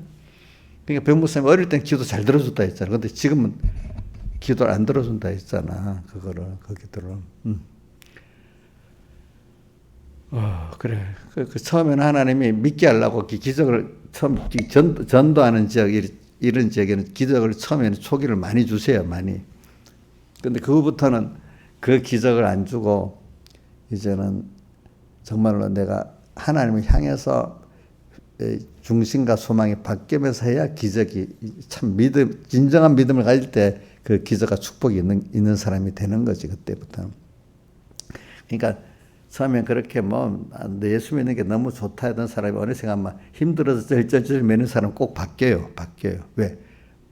그러니까 병목사님 어릴 땐 기도 잘 들어줬다 했잖아. 근데 지금은 기도를 안 들어준다 했잖아. 거기들은. 그래. 처음에는 하나님이 믿게 하려고 기적을 처음 전도하는 지역 이런 지역에는 기적을 처음에는 초기를 많이 주세요. 많이. 근데 그후부터는 그 기적을 안 주고 이제는 정말로 내가 하나님을 향해서 중심과 소망이 바뀌면서 해야 기적이 참 진정한 믿음을 가질 때 그 기적과 축복이 있는 사람이 되는 거지. 그때부터는. 그러니까 처음엔 그렇게 예수 믿는 게 너무 좋다 하던 사람이 어느새 아마 힘들어서 쩔쩔쩔 매는 사람 꼭 바뀌어요. 왜?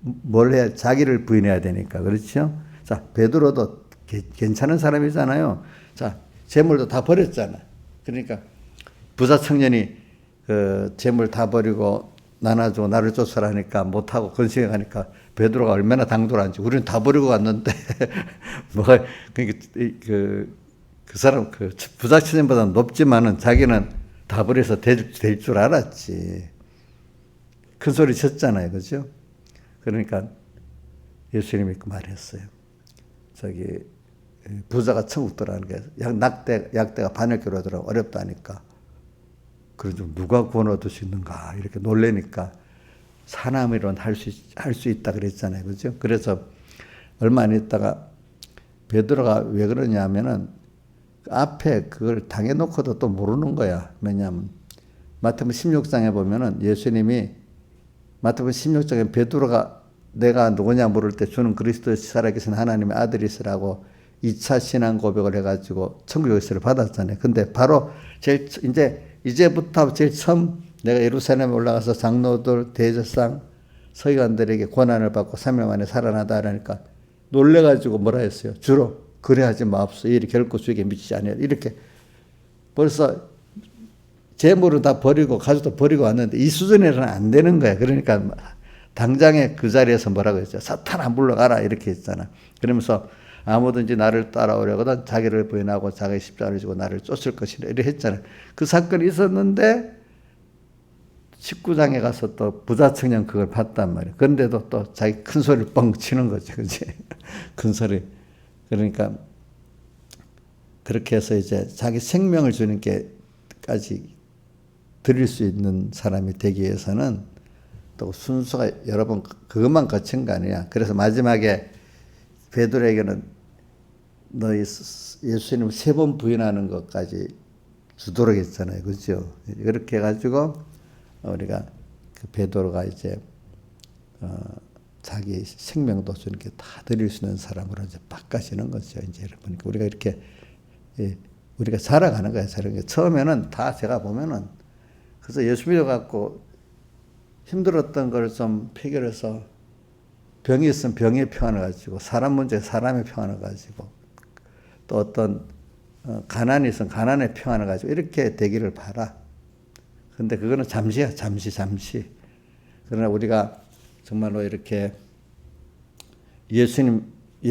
뭘 해야 자기를 부인해야 되니까. 그렇죠? 자, 베드로도 괜찮은 사람이잖아요. 자, 재물도 다 버렸잖아. 그러니까 부자 청년이 그 재물 다 버리고 나눠주고 나를 쫓아라니까 못하고 건식에 가니까 베드로가 얼마나 당돌한지 우리는 다 버리고 갔는데 그러니까 그 사람 부자 청년보다 높지만은 자기는 다 버려서 될 줄 알았지. 큰 소리 쳤잖아요, 그죠? 그러니까 예수님이 그 말했어요. 부자가 천국 들어가는 게 약대가 반역기로 하더라고 어렵다니까. 그래서 누가 구원 얻을 수 있는가 이렇게 놀래니까 사람이론 할 수 있다 그랬잖아요, 그죠? 그래서 얼마 안 있다가 베드로가 왜 그러냐면은 앞에 그걸 당해놓고도 또 모르는 거야. 왜냐하면 마태복음 16장에 보면은 예수님이 마태복음 16장에 베드로가 내가 누구냐 물을 때 주는 그리스도 살아계신 하나님의 아들이시라고 2차 신앙 고백을 해가지고 천국 열쇠를 받았잖아요. 근데 바로 이제부터 제일 처음 내가 예루살렘에 올라가서 장로들, 대제사장, 서기관들에게 고난을 받고 3일 만에 살아나다 하니까 놀래가지고 뭐라 했어요? 주로 그래하지 마옵소서. 이 일이 결코 주에게 미치지 아니하리라. 이렇게 벌써 재물은 다 버리고 가족도 버리고 왔는데 이 수준에는 안 되는 거야. 그러니까 당장에 그 자리에서 뭐라고 했죠? 사탄아 물러가라 이렇게 했잖아. 그러면서 아무든지 나를 따라오려거든 자기를 부인하고 자기 십자가를 지고 나를 쫓을 것이라 이렇게 했잖아. 그 사건이 있었는데 19장에 가서 또 부자 청년 그걸 봤단 말이야. 그런데도 또 자기 큰 소리를 뻥 치는 거지. 그치? 큰 소리. 그러니까 그렇게 해서 이제 자기 생명을 주님께까지 드릴 수 있는 사람이 되기 위해서는 또 순서가 여러 번 그것만 거친 거 아니야. 그래서 마지막에 베드로에게는 너희 예수님 3번 부인하는 것까지 주도록 했잖아요. 그죠? 그렇게 해가지고 우리가 그 베드로가 이제 자기 생명도 주님께 다 드릴 수 있는 사람으로 이제 바꿔지는 거죠. 이제 보니까 우리가 이렇게 우리가 살아가는 거예요. 처음에는 다 제가 보면은 그래서 예수 믿어갖고 힘들었던 걸 좀 해결해서 병이 있으면 병의 평안을 가지고 사람 문제 사람의 평안을 가지고 또 어떤 가난이 있으면 가난의 평안을 가지고 이렇게 되기를 바라. 근데 그거는 잠시야. 잠시. 그러나 우리가 정말로 이렇게 예수님의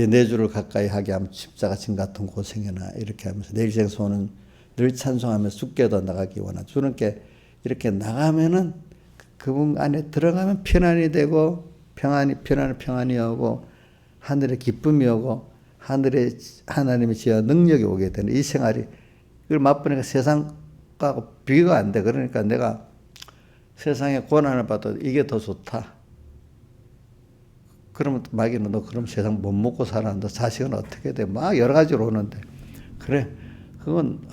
내주를 가까이 하게 하면 십자가 진 같은 고생이나 이렇게 하면서 내일 생소는 늘 찬송하면서 죽게도 나가기 원하는 주님께 이렇게 나가면은 그분 안에 들어가면 편안이 되고 평안이 오고 하늘의 기쁨이 오고 하늘에 하나님의 지혜와 능력이 오게 되는 이 생활이 그걸 맛보니까 세상과 비교가 안 돼. 그러니까 내가 세상에 고난을 받아도 이게 더 좋다. 그러면 마귀는 너 그럼 세상 못 먹고 살아. 너 자식은 어떻게 돼? 막 여러 가지로 오는데 그래 그건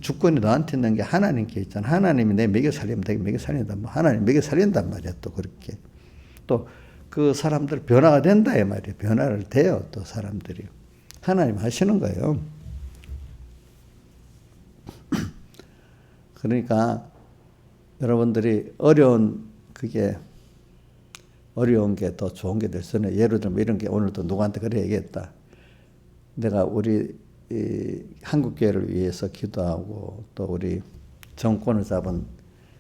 주권이 너한테 있는 게 하나님께 있잖아. 하나님이 내 먹여 살리면 되게 먹여 살린다. 뭐 하나님 먹여 살린단 말이야. 또 그렇게 또 그 사람들 변화가 된다 이 말이에요. 변화를 돼요. 또 사람들이 하나님 하시는 거예요. 그러니까 여러분들이 어려운 게 더 좋은 게 될 수는, 예를 들면 이런 게, 오늘도 누구한테 그래 얘기했다. 내가 우리 한국교회를 위해서 기도하고 또 우리 정권을 잡은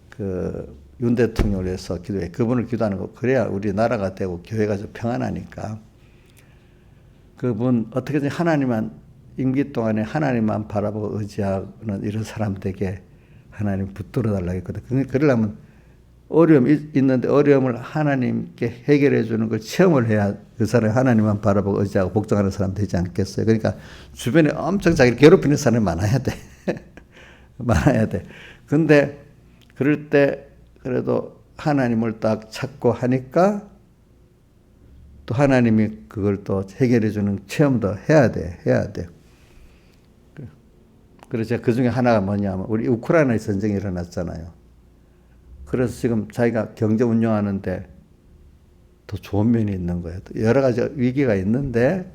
그 윤 대통령을 위해서 기도해. 그분을 기도하는 거, 그래야 우리 나라가 되고 교회가 좀 평안하니까. 그분 어떻게든 하나님만, 임기 동안에 하나님만 바라보고 의지하는 이런 사람들에게 하나님 붙들어 달라고 했거든. 그러려면 어려움이 있는데 어려움을 하나님께 해결해 주는 걸 체험을 해야 그 사람이 하나님만 바라보고 의지하고 복종하는 사람 되지 않겠어요. 그러니까 주변에 엄청 자기를 괴롭히는 사람이 많아야 돼. 많아야 돼. 근데 그럴 때 그래도 하나님을 딱 찾고 하니까 또 하나님이 그걸 또 해결해 주는 체험도 해야 돼. 그래서 제가 그 중에 하나가 뭐냐면, 우리 우크라이나에 전쟁이 일어났잖아요. 그래서 지금 자기가 경제 운영하는데 더 좋은 면이 있는 거예요. 여러 가지 위기가 있는데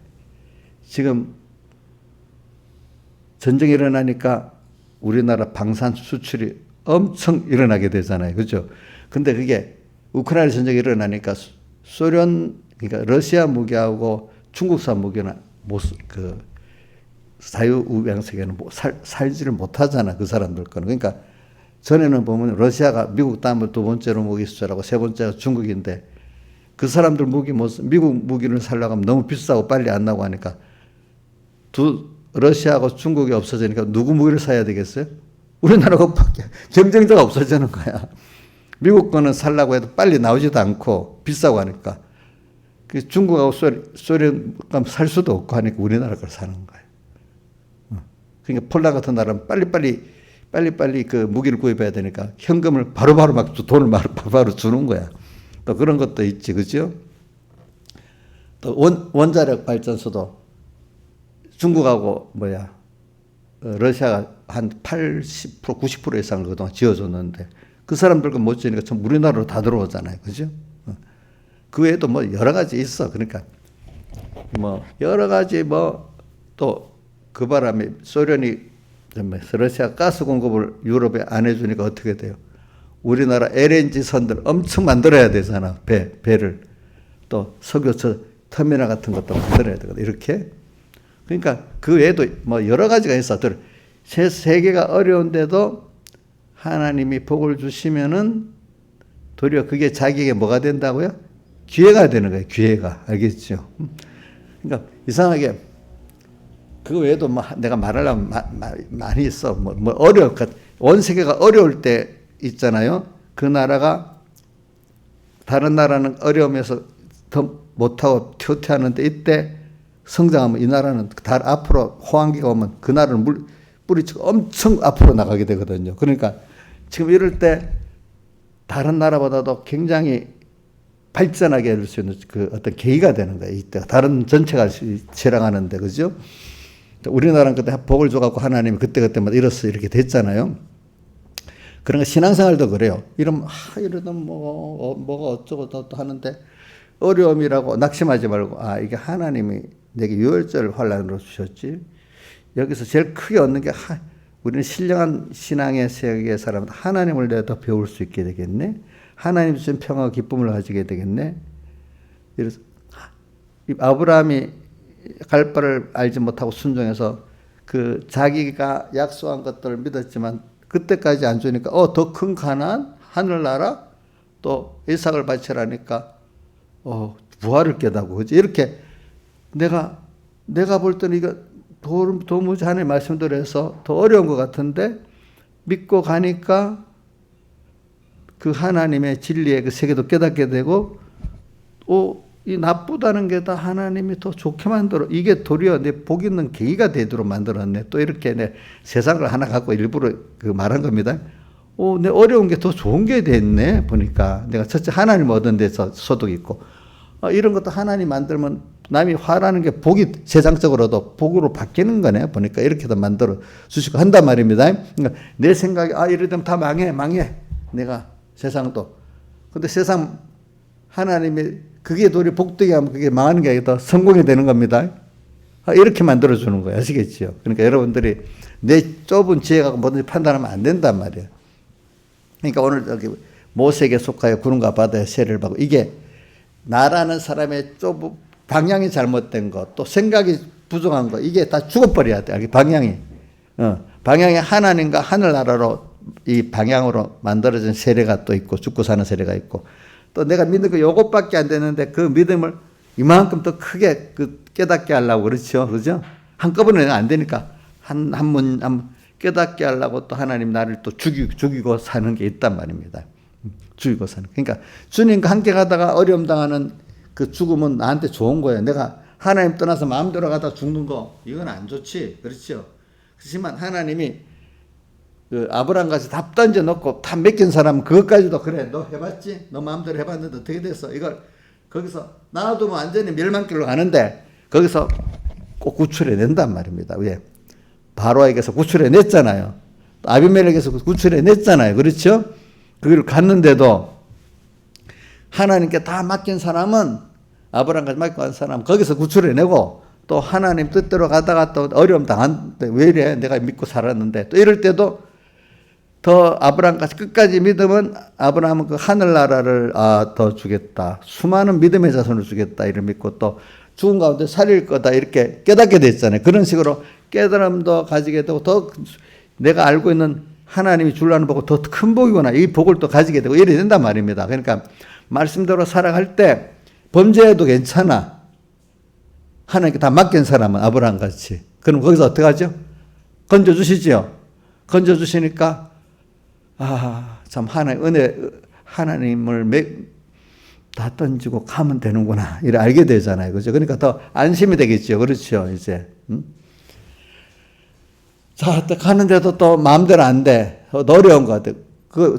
지금 전쟁이 일어나니까 우리나라 방산 수출이 엄청 일어나게 되잖아요. 그죠? 근데 그게 우크라이나 전쟁이 일어나니까 그러니까 러시아 무기하고 중국산 무기는 자유우방 세계는 살지를 못하잖아. 그 사람들 거는. 그러니까 전에는 보면 러시아가 미국 다음으로 두 번째로 무기 수출하고 세 번째가 중국인데, 그 사람들 미국 무기를 살려고 하면 너무 비싸고 빨리 안 나고 하니까 러시아하고 중국이 없어지니까 누구 무기를 사야 되겠어요? 우리나라가 경쟁자가 없어지는 거야. 미국 거는 살려고 해도 빨리 나오지도 않고 비싸고 하니까. 중국하고 소련 살 수도 없고 하니까 우리나라 걸 사는 거예요. 그러니까 폴란 같은 나라는 빨리 그 무기를 구입해야 되니까 현금을 바로바로 막 돈을 바로바로 주는 거야. 또 그런 것도 있지, 그죠? 또 원자력 발전소도 중국하고 러시아가 한 80%, 90% 이상을 그동안 지어줬는데 그 사람들과 못 지으니까 참 우리나라로 다 들어오잖아요, 그죠? 그 외에도 여러 가지 있어. 그러니까 여러 가지 또 그 바람에 소련이 러시아 가스 공급을 유럽에 안 해주니까 어떻게 돼요? 우리나라 LNG 선들 엄청 만들어야 되잖아. 배를. 또 석유처 터미널 같은 것도 만들어야 되거든. 이렇게. 그러니까 그 외에도 여러 가지가 있어. 세계가 어려운데도 하나님이 복을 주시면은 도리어 그게 자기에게 뭐가 된다고요? 기회가 되는 거예요. 기회가. 알겠죠? 그러니까 이상하게 그 외에도 내가 말하려면 많이 있어. 온 세계가 어려울 때 있잖아요. 그 나라가 다른 나라는 어려움에서 더 못하고 퇴퇴하는데 이때 성장하면 이 나라는 앞으로 호황기가 오면 그 나라는 뿌리치고 엄청 앞으로 나가게 되거든요. 그러니까 지금 이럴 때 다른 나라보다도 굉장히 발전하게 할 수 있는 그 어떤 계기가 되는 거예요. 이때가 다른 전체가 실행하는데, 그죠? 우리나라는 그때 복을 줘갖고 하나님이 그때마다 이렇게 됐잖아요. 그런 거 신앙생활도 그래요. 이러면 이러다 뭐가 어쩌고 또 하는데 어려움이라고 낙심하지 말고 이게 하나님이 내게 유월절 환란으로 주셨지. 여기서 제일 크게 얻는 게 우리는 신령한 신앙의 세계 사람은 하나님을 내가 더 배울 수 있게 되겠네. 하나님 주신 평화와 기쁨을 가지게 되겠네. 그래서 아브라함이 갈 바를 알지 못하고 순종해서 그 자기가 약속한 것들을 믿었지만 그때까지 안 주니까 더 큰 가나안, 하늘나라, 또 이삭을 바치라니까 부활을 깨닫고, 그지? 이렇게 내가 볼 때는 이거 도무지 하나님 말씀대로 해서 더 어려운 것 같은데 믿고 가니까 그 하나님의 진리의 그 세계도 깨닫게 되고 이 나쁘다는 게 다 하나님이 더 좋게 만들어. 이게 도리어 내 복 있는 계기가 되도록 만들었네. 또 이렇게 내 세상을 하나 갖고 일부러 말한 겁니다. 내 어려운 게 더 좋은 게 됐네. 보니까 내가 첫째 하나님 얻은 데서 소득 있고 이런 것도 하나님 만들면 남이 화라는 게 복이 세상적으로도 복으로 바뀌는 거네. 보니까 이렇게도 만들어 주시고 한단 말입니다. 그러니까 내 생각이 이러면 다 망해. 내가 세상도. 근데 세상 하나님이 그게 도리 복되게 하면 그게 망하는 게 아니라 성공이 되는 겁니다. 이렇게 만들어주는 거예요. 아시겠죠? 그러니까 여러분들이 내 좁은 지혜 갖고 뭐든지 판단하면 안 된단 말이에요. 그러니까 오늘 여기 모세에게 속하여 구름과 바다에 세례를 받고 이게 나라는 사람의 좀 방향이 잘못된 것, 또 생각이 부족한 것, 이게 다 죽어버려야 돼. 방향이. 방향이 하나님과 하늘나라로 이 방향으로 만들어진 세례가 또 있고 죽고 사는 세례가 있고 또 내가 믿는 거 요것밖에 안 되는데 그 믿음을 이만큼 더 크게 깨닫게 하려고 그렇죠. 그죠? 한꺼번에 안 되니까 한 깨닫게 하려고 또 하나님 나를 또 죽이고 사는 게 있단 말입니다. 죽이고 사는. 그러니까 주님과 함께 가다가 어려움 당하는 그 죽음은 나한테 좋은 거예요. 내가 하나님 떠나서 마음대로 가다 죽는 거 이건 안 좋지. 그렇죠. 그렇지만 하나님이 그 아브라함같이 다 던져놓고 다 맡긴 사람은 그것까지도 그래. 너 해봤지? 너 마음대로 해봤는데 어떻게 됐어? 이걸 거기서 놔두면 완전히 멸망길로 가는데 거기서 꼭 구출해낸단 말입니다. 왜? 바로에게서 구출해냈잖아요. 아비멜렉에서 구출해냈잖아요. 그렇죠? 거기를 갔는데도 하나님께 다 맡긴 사람은 아브라함까지 맡긴 사람은 거기서 구출해내고 또 하나님 뜻대로 가다가 또 어려움 당한데 왜 이래? 내가 믿고 살았는데 또 이럴 때도 더 아브라함까지 끝까지 믿으면 아브라함은 그 하늘나라를 더 주겠다. 수많은 믿음의 자손을 주겠다. 이를 믿고 또 죽은 가운데 살릴 거다. 이렇게 깨닫게 됐잖아요. 그런 식으로 깨달음도 가지게 되고 더 내가 알고 있는 하나님이 주려는 복은 더 큰 복이구나. 이 복을 또 가지게 되고 이래 된단 말입니다. 그러니까 말씀대로 살아갈 때 범죄해도 괜찮아. 하나님께 다 맡긴 사람은 아브라함 같이. 그럼 거기서 어떻게 하죠? 건져주시죠. 건져주시니까 참 하나님을 다 던지고 가면 되는구나. 이래 알게 되잖아요. 그죠? 그러니까 더 안심이 되겠죠. 그렇죠. 이제. 자, 가는데도 또 마음대로 안 돼. 더 어려운 것 같아.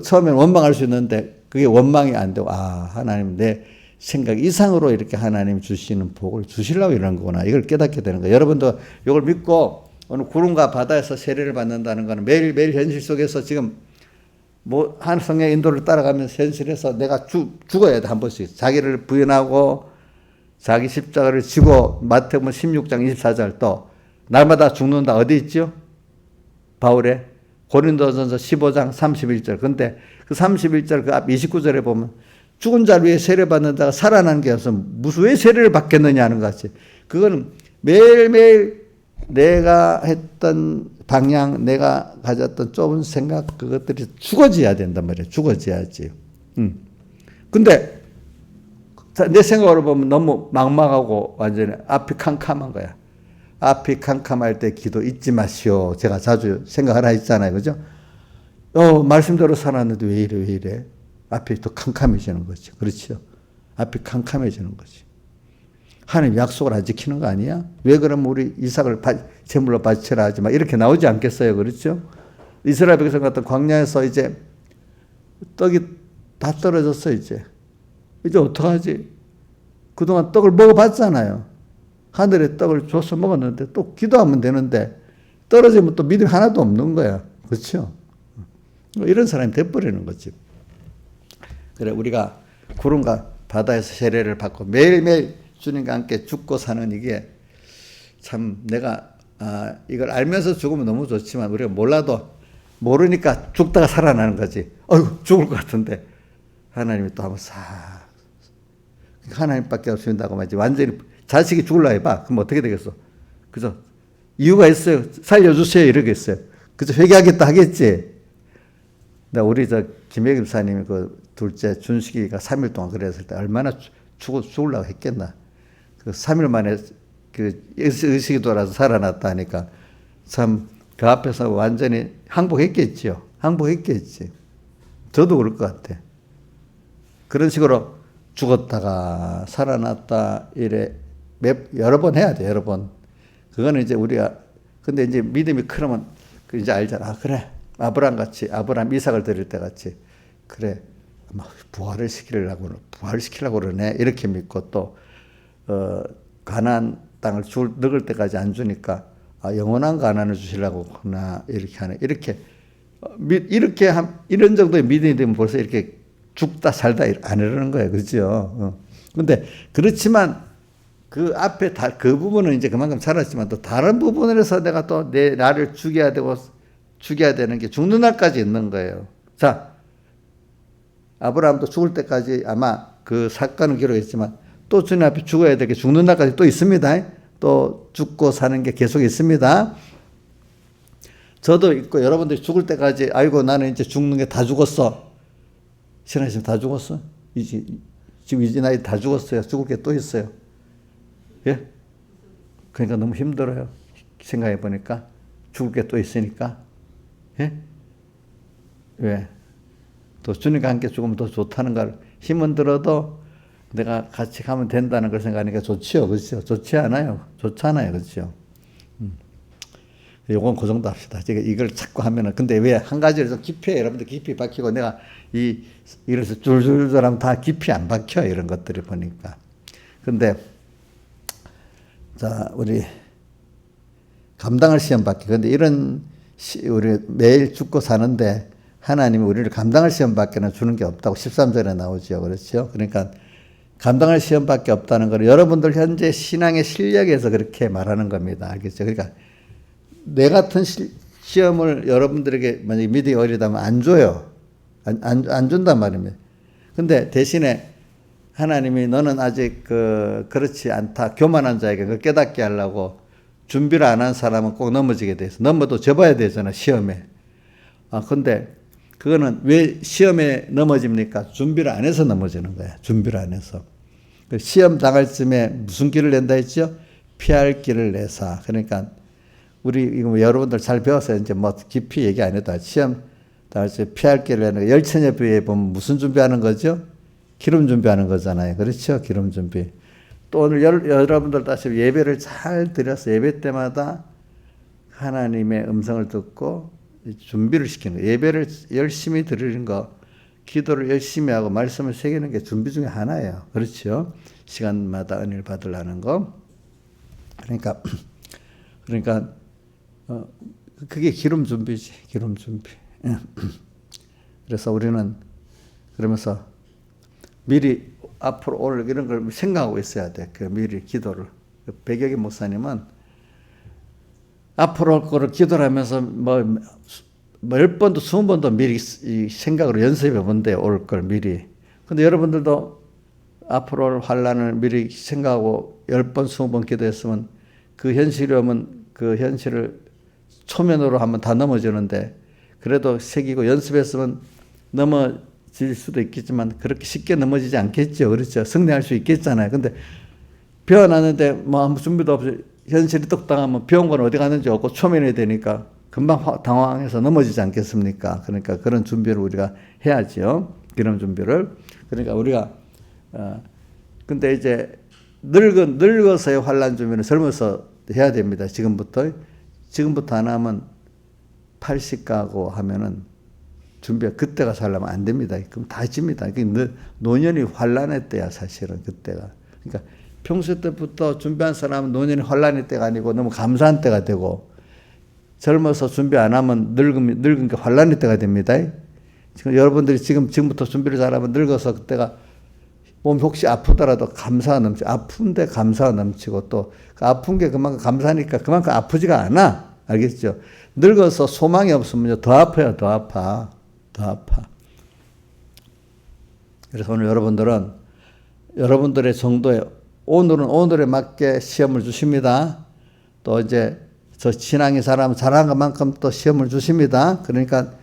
처음엔 원망할 수 있는데 그게 원망이 안 되고, 하나님 내 생각 이상으로 이렇게 하나님 주시는 복을 주시려고 이러는 거구나. 이걸 깨닫게 되는 거예요. 여러분도 이걸 믿고 오늘 구름과 바다에서 세례를 받는다는 거는 매일매일 현실 속에서 지금 한 성령의 인도를 따라가면서 현실에서 내가 죽어야 돼. 한 번씩. 자기를 부인하고 자기 십자가를 지고 마태복음 16장 24절 또 날마다 죽는다. 어디 있죠? 바울의 고린도전서 15장 31절. 근데 그 31절 그 앞 29절에 보면 죽은 자 위에 세례 받는다가 살아난 게 없어. 무슨 왜 세례를 받겠느냐 하는 것 같이. 그거는 매일매일 내가 했던 방향, 내가 가졌던 좁은 생각, 그것들이 죽어져야 된단 말이에요. 죽어져야지. 근데 내 생각으로 보면 너무 막막하고 완전히 앞이 캄캄한 거야. 앞이 캄캄할 때 기도 잊지 마시오. 제가 자주 생각하라 했잖아요. 그죠? 말씀대로 살았는데 왜 이래? 앞이 또 캄캄해지는 거죠. 그렇죠? 앞이 캄캄해지는 거지. 하나님 약속을 안 지키는 거 아니야? 왜 그러면 우리 이삭을 제물로 바치라 하지 마. 이렇게 나오지 않겠어요. 그렇죠? 이스라엘 백성 같은 광야에서 이제 떡이 다 떨어졌어, 이제. 이제 어떡하지? 그동안 떡을 먹어봤잖아요. 하늘에 떡을 줘서 먹었는데 또 기도하면 되는데 떨어지면 또 믿음이 하나도 없는 거야. 그렇죠? 이런 사람이 돼버리는 거지. 그래, 우리가 구름과 바다에서 세례를 받고 매일매일 주님과 함께 죽고 사는 이게 참 내가 이걸 알면서 죽으면 너무 좋지만 우리가 몰라도 모르니까 죽다가 살아나는 거지. 죽을 것 같은데 하나님이 또 한번 싹 하나님밖에 없습니다고 말이지. 완전히 자식이 죽을라 해봐. 그럼 어떻게 되겠어? 그죠? 이유가 있어요. 살려주세요. 이러겠어요. 그죠? 회개하겠다 하겠지. 우리 김혜기 집사님이 그 둘째 준식이가 3일 동안 그랬을 때 얼마나 죽으려고 했겠나. 그 3일 만에 그 의식이 돌아서 살아났다니까 참 그 앞에서 완전히 항복했겠죠. 항복했겠지. 저도 그럴 것 같아. 그런 식으로 죽었다가 살아났다 이래 여러 번 해야 돼. 여러 번. 그거는 이제 우리가 근데 이제 믿음이 크면 이제 알잖아. 그래. 아브라함 이삭을 드릴 때 같이 그래. 부활을 시키려고 그러네. 이렇게 믿고 또 가나안 땅을 늙을 때까지 안 주니까 영원한 가나안을 주시려고 하나 이렇게 하네. 이렇게 이런 정도의 믿음이 되면 벌써 이렇게 죽다 살다 안 이러는 거예요. 그렇죠? 근데 그렇지만 그 앞에 그 부분은 이제 그만큼 살았지만 또 다른 부분에서 내가 또 나를 죽여야 되는 게 죽는 날까지 있는 거예요. 자, 아브라함도 죽을 때까지 아마 그 사건은 기록했지만 또 주님 앞에 죽어야 될 게 죽는 날까지 또 있습니다. 또 죽고 사는 게 계속 있습니다. 저도 있고 여러분들이 죽을 때까지 아이고 나는 이제 죽는 게 다 죽었어. 신하시면 다 죽었어? 지금 이 나이 다 죽었어요. 죽을 게 또 있어요. 예? 그러니까 너무 힘들어요. 생각해 보니까 죽을 게 또 있으니까. 예? 왜? 또 주님과 함께 죽으면 더 좋다는 걸 힘은 들어도 내가 같이 가면 된다는 걸 생각하니까 좋지요. 그렇죠? 좋지 않아요. 좋잖아요. 그렇죠? 요건 그 정도 합시다. 제가 이걸 자꾸 하면은, 근데 왜 한 가지를 좀 깊이, 여러분들 깊이 박히고 내가 이래서 줄줄줄 하면 다 깊이 안 박혀. 이런 것들을 보니까. 근데, 자, 우리 감당할 시험 받기. 근데 이런 우리 매일 죽고 사는데 하나님이 우리를 감당할 시험밖에는 주는 게 없다고 13절에 나오죠. 그렇죠? 그러니까 감당할 시험밖에 없다는 걸 여러분들 현재 신앙의 실력에서 그렇게 말하는 겁니다. 알겠죠? 그러니까 내 같은 시험을 여러분들에게 만약에 믿음이 어리다면 안 줘요. 안 준단 말입니다. 근데 대신에 하나님이 너는 아직 그렇지 않다. 교만한 자에게 그 깨닫게 하려고 준비를 안 한 사람은 꼭 넘어지게 돼 있어. 넘어도 접어야 되잖아, 시험에. 근데 그거는 왜 시험에 넘어집니까? 준비를 안 해서 넘어지는 거야. 준비를 안 해서. 시험 당할 쯤에 무슨 길을 낸다 했죠? 피할 길을 내사. 그러니까 우리 이거 여러분들 잘 배워서 이제 뭐 깊이 얘기 안 해도 시험 당할 때 피할 길을 내는 거. 열처녀비에 보면 무슨 준비하는 거죠? 기름 준비하는 거잖아요. 그렇죠? 기름 준비. 또 오늘 여러분들 다시 예배를 잘 드려서 예배 때마다 하나님의 음성을 듣고 준비를 시키는 거예요. 예배를 열심히 드리는 거, 기도를 열심히 하고 말씀을 새기는 게 준비 중에 하나예요. 그렇죠? 시간마다 은혜를 받으려는 거. 그러니까 그게 기름 준비지. 기름 준비. 그래서 우리는 그러면서 미리 앞으로 올 이런 걸 생각하고 있어야 돼. 그 미리 기도를. 백혁희 목사님은 앞으로 올 거를 기도를 하면서 뭐 10번도 20번도 미리 생각으로 연습해 본대, 올 걸 미리. 근데 여러분들도 앞으로 올 환란을 미리 생각하고 10번, 20번 기도했으면 그 현실이 오면 그 현실을 초면으로 하면 다 넘어지는데 그래도 새기고 연습했으면 넘어질 수도 있겠지만 그렇게 쉽게 넘어지지 않겠죠. 그렇죠. 승리할 수 있겠잖아요. 근데 배워놨는데 뭐 아무 준비도 없이 현실이 떡 당하면 병원 어디 갔는지 없고 초면이 되니까 금방 당황해서 넘어지지 않겠습니까? 그러니까 그런 준비를 우리가 해야죠. 그런 준비를. 그러니까 우리가 근데 이제 늙어서의 환란 준비는 젊어서 해야 됩니다. 지금부터 안 하면 80 가고 하면은 준비가 그때가 살려면 안 됩니다. 그럼 다 집니다. 노년이 환란의 때야 사실은 그때가. 그러니까 평소 때부터 준비한 사람은 노년이 환란의 때가 아니고 너무 감사한 때가 되고 젊어서 준비 안 하면 늙은 게 환란의 때가 됩니다. 지금 여러분들이 지금부터 준비를 잘하면 늙어서 그때가 몸이 혹시 아프더라도 감사가 넘치고 아픈데 감사가 넘치고 또 그 아픈 게 그만큼 감사하니까 그만큼 아프지가 않아. 알겠죠? 늙어서 소망이 없으면 더 아파요. 더 아파. 그래서 오늘 여러분들은 여러분들의 정도에 오늘은 오늘에 맞게 시험을 주십니다. 또 이제 저 신앙의 사람 잘한 것만큼 또 시험을 주십니다. 그러니까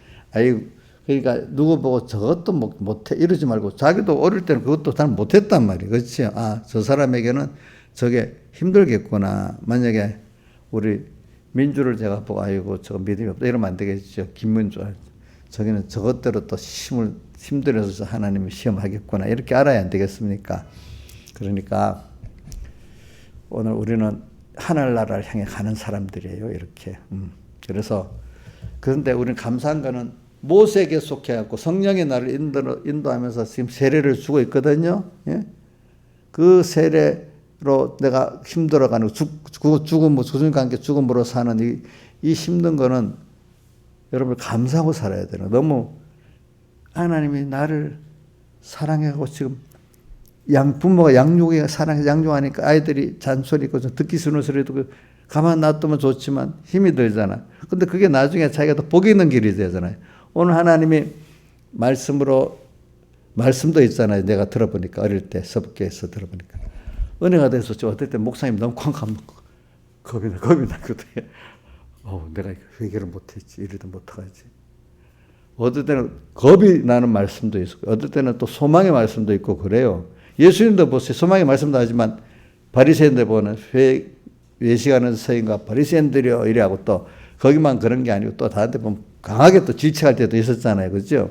누구 보고 저것도 못해 이러지 말고 자기도 어릴 때는 그것도 잘 못했단 말이에요. 그렇지? 저 사람에게는 저게 힘들겠구나. 만약에 우리 민주를 제가 보고 저거 믿음이 없다 이러면 안 되겠죠. 김민주 저기는 저것대로 또 힘들어서 하나님이 시험하겠구나 이렇게 알아야 안 되겠습니까? 그러니까 오늘 우리는 하늘나라를 향해 가는 사람들이에요. 이렇게. 그래서 그런데 우리는 감사한 거는 모세에게 속해갖고 성령의 나를 인도하면서 지금 세례를 주고 있거든요. 예? 그 세례로 내가 힘들어가는 주님과 함께 죽음으로 사는 이 힘든 거는 여러분 감사하고 살아야 되는. 너무 하나님이 나를 사랑하고 지금 부모가 양육하니까 아이들이 잔소리 있고 듣기 싫은 소리도 가만 놔두면 좋지만 힘이 들잖아. 근데 그게 나중에 자기가 더 복이 있는 길이 되잖아요. 오늘 하나님이 말씀으로 말씀도 있잖아요. 내가 들어보니까 어릴 때 서북교에서 들어보니까 은혜가 돼서 어떨 때 목사님 너무 쾅 하면 겁이 나거든요. 내가 회개를 못했지. 이래도 못하지. 어떨 때는 겁이 나는 말씀도 있고 어떨 때는 또 소망의 말씀도 있고 그래요. 예수님도 보세요. 소망의 말씀도 하지만 바리새인들 보는 외식하는 서인과 바리새인들이여 이래하고 또 거기만 그런 게 아니고 또 다른 데 보면 강하게 또 질책할 때도 있었잖아요. 그렇죠?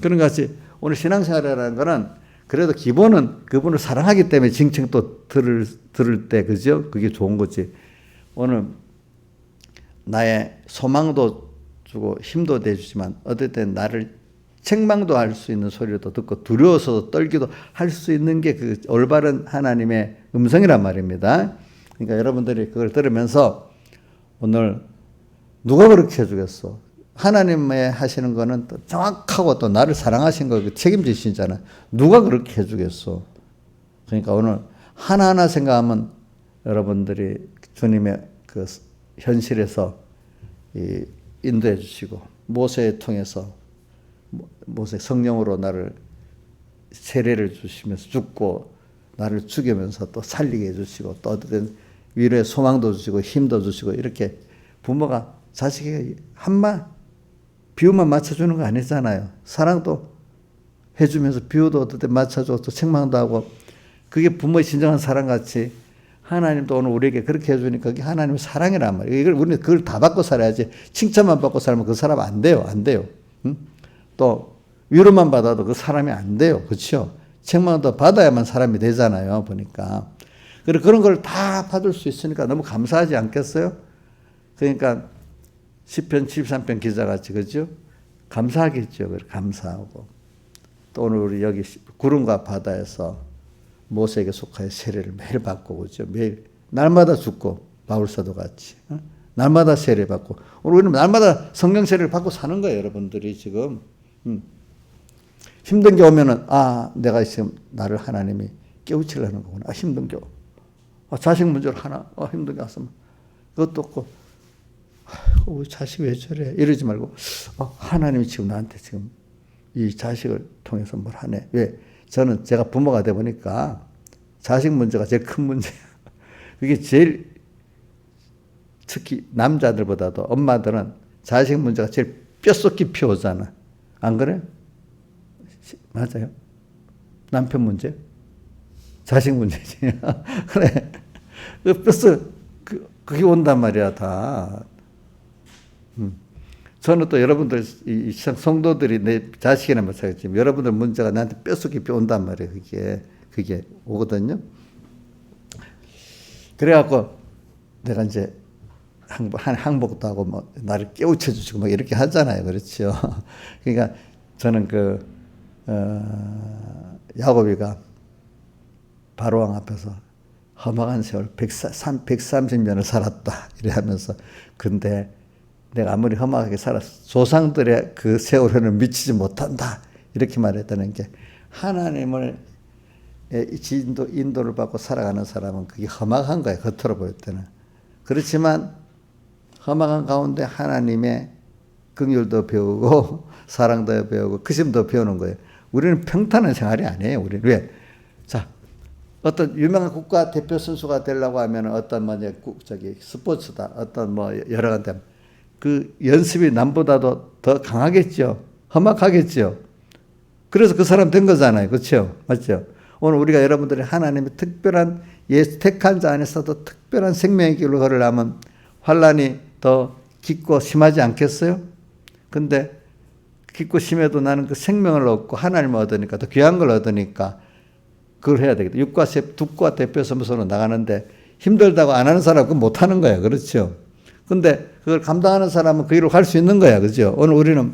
그런 것 같이 오늘 신앙생활이라는 거는 그래도 기본은 그분을 사랑하기 때문에 징칭 또 들을 때 그죠? 그게 좋은 거지. 오늘 나의 소망도 주고 힘도 내주지만 어떨 땐 나를 책망도 할 수 있는 소리도 듣고 두려워서 떨기도 할 수 있는 게 그 올바른 하나님의 음성이란 말입니다. 그러니까 여러분들이 그걸 들으면서 오늘 누가 그렇게 해주겠어? 하나님의 하시는 거는 또 정확하고 또 나를 사랑하신 거 책임지시잖아. 누가 그렇게 해주겠어? 그러니까 오늘 하나하나 생각하면 여러분들이 주님의 그 현실에서 인도해 주시고 모세를 통해서 모세 성령으로 나를 세례를 주시면서 죽고 나를 죽이면서 또 살리게 해주시고 또 어떤 위로의 소망도 주시고 힘도 주시고 이렇게 부모가 자식에게 비유만 맞춰주는 거 아니잖아요. 사랑도 해주면서 비유도 어떨 때 맞춰주고 또 책망도 하고 그게 부모의 진정한 사랑같이 하나님도 오늘 우리에게 그렇게 해주니까 그게 하나님의 사랑이란 말이에요. 우리는 그걸 다 받고 살아야지 칭찬만 받고 살면 그 사람 안 돼요. 응? 또 위로만 받아도 그 사람이 안 돼요. 그렇죠? 책망도 받아야만 사람이 되잖아요. 보니까. 그런 걸 다 받을 수 있으니까 너무 감사하지 않겠어요? 그러니까 시편 73편 기자같이 그죠? 감사하겠죠. 감사하고 또 오늘 우리 여기 구름과 바다에서 모세에게 속하여 세례를 매일 받고 그죠? 매일 날마다 죽고 바울사도 같이 날마다 세례 받고 오늘 우리는 날마다 성령 세례를 받고 사는 거예요. 여러분들이 지금 힘든 게 오면은 내가 지금 나를 하나님이 깨우치려는 거구나. 힘든 게 자식 문제로 힘든 게 왔으면 그것도 없고 우리 자식 왜 저래 이러지 말고 하나님이 지금 나한테 지금 이 자식을 통해서 뭘 하네. 왜? 저는 제가 부모가 돼 보니까 자식 문제가 제일 큰 문제예요. 그게 제일 특히 남자들보다도 엄마들은 자식 문제가 제일 뼛속 깊이 오잖아. 안 그래? 맞아요. 남편 문제? 자식 문제지. 그래. 뼛속 그게 온단 말이야 다. 저는 또 여러분들 이 성도들이 내 자식이나 마찬가지지만 여러분들 문제가 나한테 뼛속 깊이 온단 말이에요. 그게 오거든요. 그래갖고 내가 이제 항복도 하고 뭐 나를 깨우쳐 주시고 막 이렇게 하잖아요. 그렇죠. 그러니까 저는 야곱이가 바로왕 앞에서 험악한 세월 130년을 살았다 이래 하면서 근데 내가 아무리 험악하게 살았어 조상들의 그 세월에는 미치지 못한다 이렇게 말했다는 게 하나님을 인도를 받고 살아가는 사람은 그게 험악한 거예요. 겉으로 보일 때는. 그렇지만 험악한 가운데 하나님의 긍휼도 배우고 사랑도 배우고 크심도 배우는 거예요. 우리는 평탄한 생활이 아니에요. 우리는 왜? 자, 어떤 유명한 국가 대표 선수가 되려고 하면 어떤 스포츠다, 어떤 여러 가지 그 연습이 남보다도 더 강하겠죠. 험악하겠죠. 그래서 그 사람 된 거잖아요. 그렇죠? 맞죠? 오늘 우리가 여러분들이 하나님의 특별한 택한 자 안에서도 특별한 생명의 길로 걸으려면 환란이 더 깊고 심하지 않겠어요? 근데 깊고 심해도 나는 그 생명을 얻고 하나님을 얻으니까 더 귀한 걸 얻으니까 그걸 해야 되겠다. 국가 대표 선수로 나가는데 힘들다고 안 하는 사람은 그건 못 하는 거야. 그렇죠? 근데 그걸 감당하는 사람은 그 길로 갈 수 있는 거야. 그죠? 오늘 우리는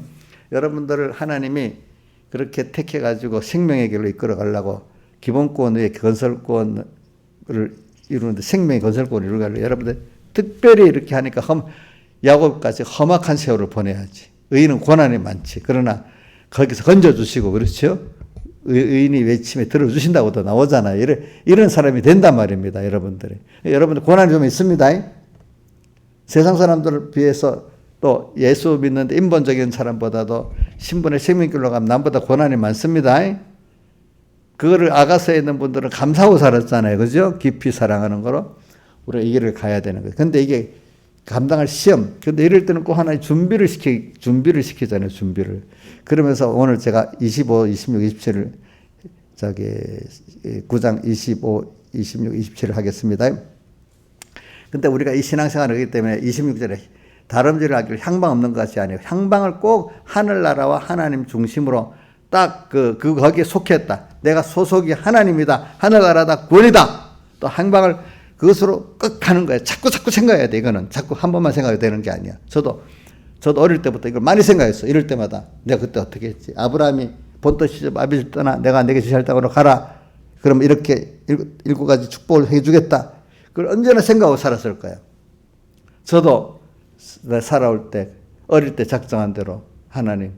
여러분들을 하나님이 그렇게 택해가지고 생명의 길로 이끌어 가려고 기본권 위에 건설권을 이루는데 생명의 건설권을 이루려고 여러분들 특별히 이렇게 하니까 야곱까지 험악한 세월을 보내야지. 의인은 고난이 많지. 그러나 거기서 건져주시고 그렇죠? 의인이 외침에 들어주신다고도 나오잖아요. 이런 사람이 된단 말입니다. 여러분들이. 여러분들 고난이 좀 있습니다. 세상 사람들을 비해서 또 예수 믿는데 인본적인 사람보다도 신분의 생명길로 가면 남보다 고난이 많습니다. 그거를 아가서에 있는 분들은 감사하고 살았잖아요. 그죠? 깊이 사랑하는 거로. 우리가 이 길을 가야 되는 거예요. 근데 이게 감당할 시험. 근데 이럴 때는 꼭 하나의 준비를 시키잖아요. 준비를. 그러면서 오늘 제가 25, 26, 27을 9장 25, 26, 27을 하겠습니다. 근데 우리가 이 신앙생활을 하기 때문에 26절에 다름질을 하기를 향방 없는 것이 아니에요. 향방을 꼭 하늘나라와 하나님 중심으로 딱 거기에 속했다. 내가 소속이 하나님이다. 하늘나라다. 구원이다. 또 향방을 그것으로 꼭 가는 거예요. 자꾸 생각해야 돼. 이거는 자꾸 한 번만 생각해도 되는 게 아니야. 저도 어릴 때부터 이걸 많이 생각했어. 이럴 때마다 내가 그때 어떻게 했지? 아브라함이 본토 시집 아비를 떠나 내가 내게 지시할 땅으로 가라. 그럼 이렇게 7가지 축복을 해주겠다. 그걸 언제나 생각하고 살았을 거예요. 저도 살아올 때 어릴 때 작정한 대로 하나님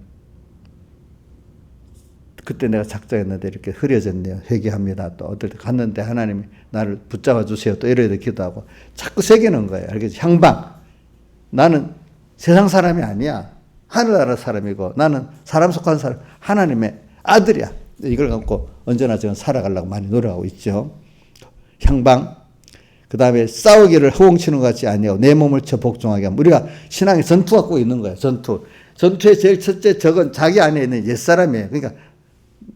그때 내가 작정했는데 이렇게 흐려졌네요. 회개합니다. 또 어떨 때 갔는데 하나님이 나를 붙잡아 주세요. 또 이래야 기도하고 자꾸 새기는 거예요. 알겠지? 향방. 나는 세상 사람이 아니야. 하늘나라 사람이고 나는 사람 속한 사람 하나님의 아들이야. 이걸 갖고 언제나 저는 살아가려고 많이 노력하고 있죠. 향방. 그 다음에 싸우기를 허공치는 것 같지 아니하고 내 몸을 쳐 복종하게 하면 우리가 신앙의 전투 갖고 있는 거예요. 전투의 제일 첫째 적은 자기 안에 있는 옛사람이에요. 그러니까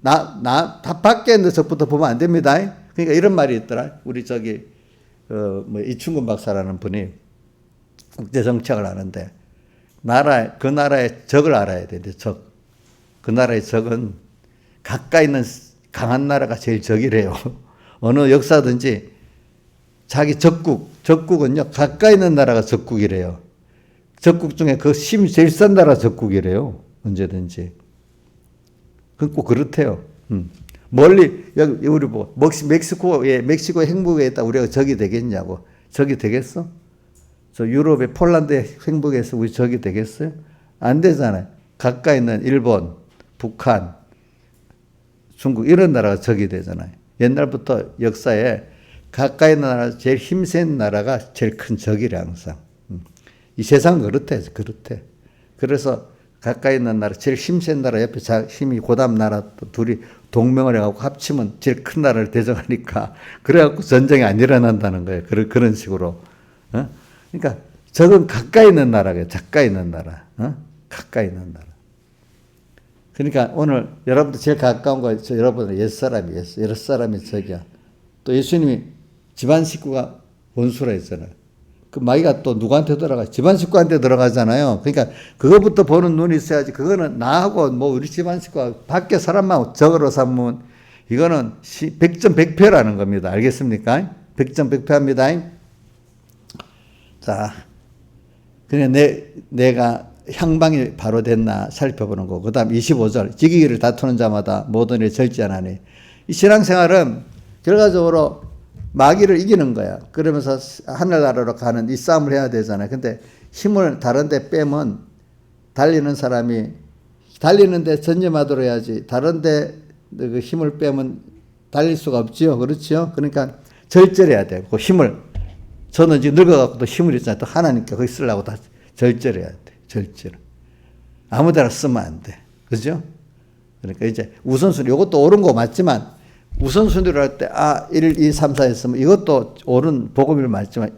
다 밖에 있는 적부터 보면 안 됩니다. 그러니까 이런 말이 있더라. 우리 이충근 박사라는 분이 국제 정책을 하는데 그 나라의 적을 알아야 돼. 적. 그 나라의 적은 가까이 있는 강한 나라가 제일 적이래요. 어느 역사든지 자기 적국은요, 가까이 있는 나라가 적국이래요. 적국 중에 그 힘이 제일 센 나라 적국이래요. 언제든지. 꼭 그렇대요. 멀리, 여기, 우리 멕시코 행복에 있다 우리가 적이 되겠냐고. 적이 되겠어? 저 유럽의 폴란드 행복에서 우리 적이 되겠어요? 안 되잖아요. 가까이 있는 일본, 북한, 중국, 이런 나라가 적이 되잖아요. 옛날부터 역사에 가까이 있는 나라, 제일 힘센 나라가 제일 큰 적이래, 항상. 이 세상은 그렇대. 그래서 가까이 있는 나라, 제일 힘센 나라 옆에 힘이 고담 나라 둘이 동맹을 해갖고 합치면 제일 큰 나라를 대적하니까 그래갖고 전쟁이 안 일어난다는 거예요. 그런 식으로. 그러니까 적은 가까이 있는 나라예요. 가까이 있는 나라. 가까이 있는 나라. 그러니까 오늘 여러분들 제일 가까운 거 여러분은 옛사람이에요. 옛사람이 적이야. 또 예수님이 집안 식구가 원수라 했잖아요. 그 마귀가 또 누구한테 들어가? 집안 식구한테 들어가잖아요. 그러니까 그거부터 보는 눈이 있어야지. 그거는 나하고 우리 집안 식구가 밖에 사람만 적으로 삼으면 이거는 100점 100패라는 겁니다. 알겠습니까? 100점 100패합니다. 자, 그냥 내가 향방이 바로 됐나 살펴보는 거. 그 다음 25절. 지기기를 다투는 자마다 모든 일에 절제하나니. 이 신앙생활은 결과적으로 마귀를 이기는 거야. 그러면서 하늘나라로 가는 이 싸움을 해야 되잖아요. 근데 힘을 다른 데 빼면 달리는데 전념하도록 해야지. 다른 데 그 힘을 빼면 달릴 수가 없지요. 그렇죠? 그러니까 절제해야 돼요. 그 힘을. 저는 이제 늙어갖고 또 힘을 있잖아요. 또 하나님께 거기 쓰려고 다 절제해야 돼. 절제를. 아무 데나 쓰면 안 돼. 그죠? 그러니까 이제 우선순위, 이것도 옳은 거 맞지만 우선순위로 할 때, 1, 2, 3, 4 했으면 이것도 옳은 복음을 맞지만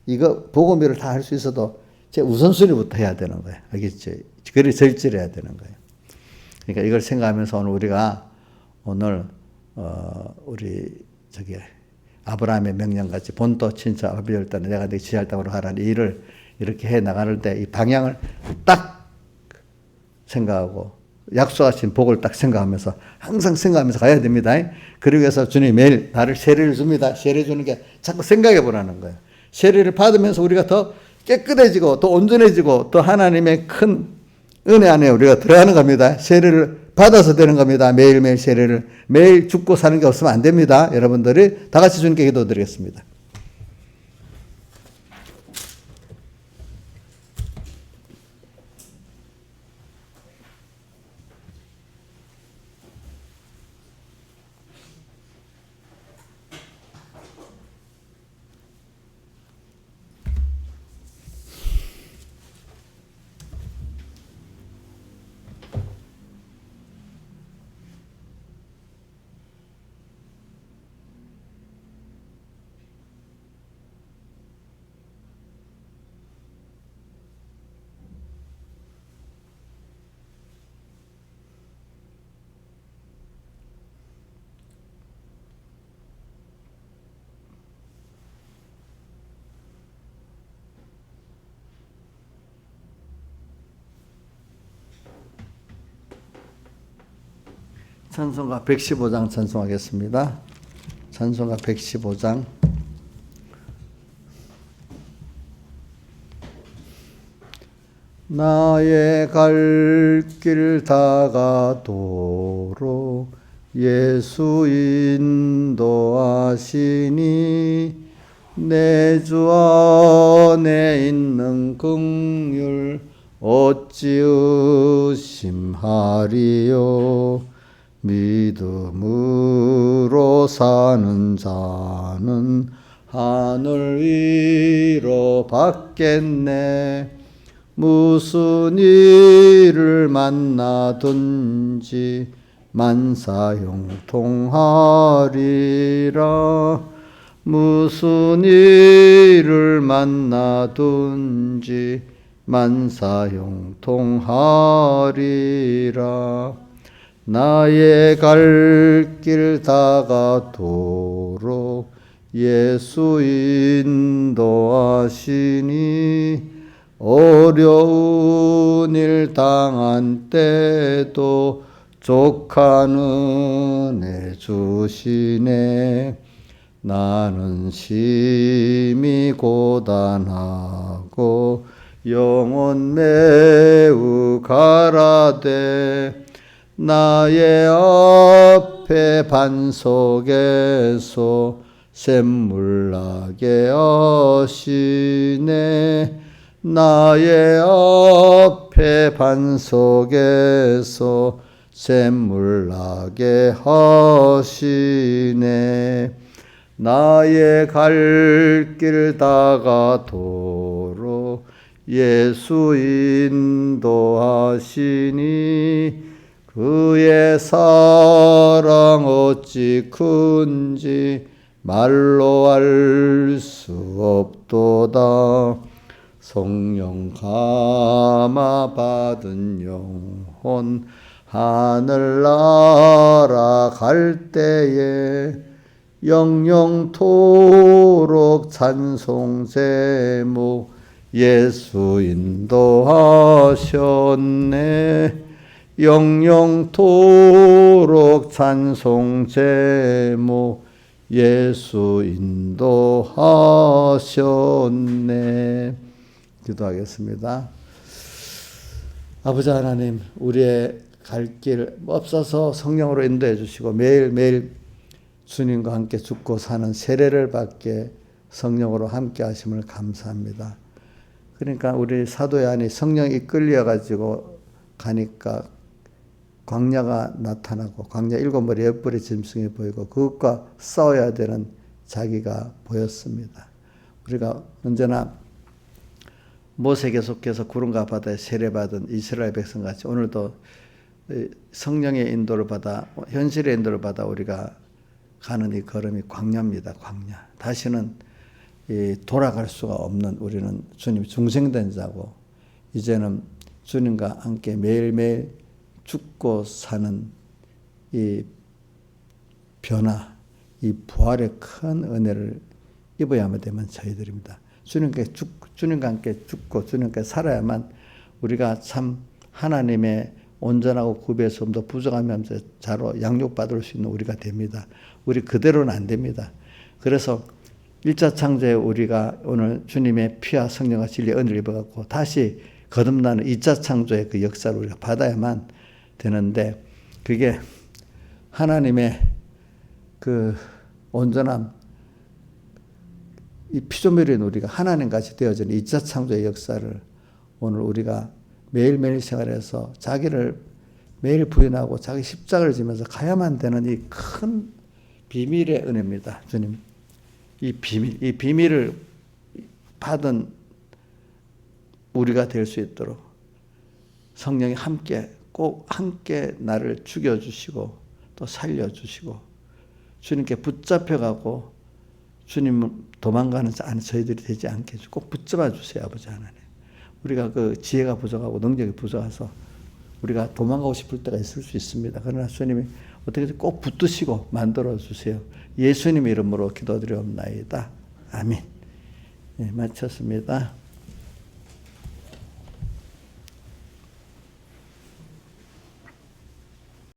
이거 복음을 다 할 수 있어도 제 우선순위부터 해야 되는 거예요. 알겠죠? 그래 절제해야 되는 거예요. 그러니까 이걸 생각하면서 오늘 우리 아브라함의 명령같이 본토 친척 아비를 떠나 내가 네 지할 땅으로 가라는 일을 이렇게 해 나가는 때 이 방향을 딱 생각하고 약속하신 복을 딱 생각하면서 항상 생각하면서 가야 됩니다. 그러기 위해서 주님이 매일 나를 세례를 줍니다. 세례 주는 게 자꾸 생각해 보라는 거예요. 세례를 받으면서 우리가 더 깨끗해지고 더 온전해지고 더 하나님의 큰 은혜 안에 우리가 들어가는 겁니다. 세례를 받아서 되는 겁니다. 매일매일 세례를. 매일 죽고 사는 게 없으면 안 됩니다. 여러분들이 다 같이 주님께 기도드리겠습니다. 찬송가 115장 찬송하겠습니다. 찬송가 115장. 나의 갈 길 다가도록 예수 인도하시니 내 주 안에 있는 긍휼 어찌 의심하리요. 믿음으로 사는 자는 하늘 위로 받겠네. 무슨 일을 만나든지 만사형통하리라. 무슨 일을 만나든지 만사형통하리라. 나의 갈 길 다가도록 예수 인도하시니 어려운 일 당한 때도 족한 은혜 주시네. 나는 심히 고단하고 영혼 매우 가라되 나의 앞에 반석에서 샘물 나게 하시네. 나의 앞에 반석에서 샘물 나게 하시네. 나의 갈 길 다가도록 예수 인도하시니 그의 사랑 어찌 큰지 말로 알 수 없도다. 성령 감화 받은 영혼 하늘나라 갈 때에 영영토록 찬송 제목 예수 인도하셨네. 영영토록 찬송 제목 예수 인도하셨네. 기도하겠습니다. 아버지 하나님, 우리의 갈 길 없어서 성령으로 인도해 주시고 매일매일 주님과 함께 죽고 사는 세례를 받게 성령으로 함께 하심을 감사합니다. 그러니까 우리 사도의 안에 성령이 이끌려 가지고 가니까 광야가 나타나고 광야 7머리 10벌의 짐승이 보이고 그것과 싸워야 되는 자기가 보였습니다. 우리가 언제나 모세에게 속해서 구름과 바다에 세례받은 이스라엘 백성같이 오늘도 성령의 인도를 받아 현실의 인도를 받아 우리가 가는 이 걸음이 광야입니다. 광야. 다시는 돌아갈 수가 없는 우리는 주님 중생된 자고 이제는 주님과 함께 매일매일 죽고 사는 이 변화, 이 부활의 큰 은혜를 입어야만 되면 저희들입니다. 주님과 함께 죽고 주님과 살아야만 우리가 참 하나님의 온전하고 구별할 수 없는 부족하면서 자로 양육받을 수 있는 우리가 됩니다. 우리 그대로는 안 됩니다. 그래서 1차 창조에 우리가 오늘 주님의 피와 성령과 진리의 은혜를 입어갖고 다시 거듭나는 2차 창조의 그 역사를 우리가 받아야만 되는데 그게 하나님의 그 온전함, 이 피조물인 우리가 하나님같이 되어지는 2차 창조의 역사를 오늘 우리가 매일매일 생활해서 자기를 매일 부인하고 자기 십자가를 지면서 가야만 되는 이 큰 비밀의 은혜입니다. 주님, 이 비밀을 받은 우리가 될 수 있도록 성령이 꼭 함께 나를 죽여주시고 또 살려주시고 주님께 붙잡혀가고 주님 도망가는 저희들이 되지 않게 꼭 붙잡아 주세요. 아버지 하나님. 우리가 그 지혜가 부족하고 능력이 부족해서 우리가 도망가고 싶을 때가 있을 수 있습니다. 그러나 주님이 어떻게든 꼭 붙드시고 만들어 주세요. 예수님 이름으로 기도드리옵나이다. 아멘. 네, 마쳤습니다.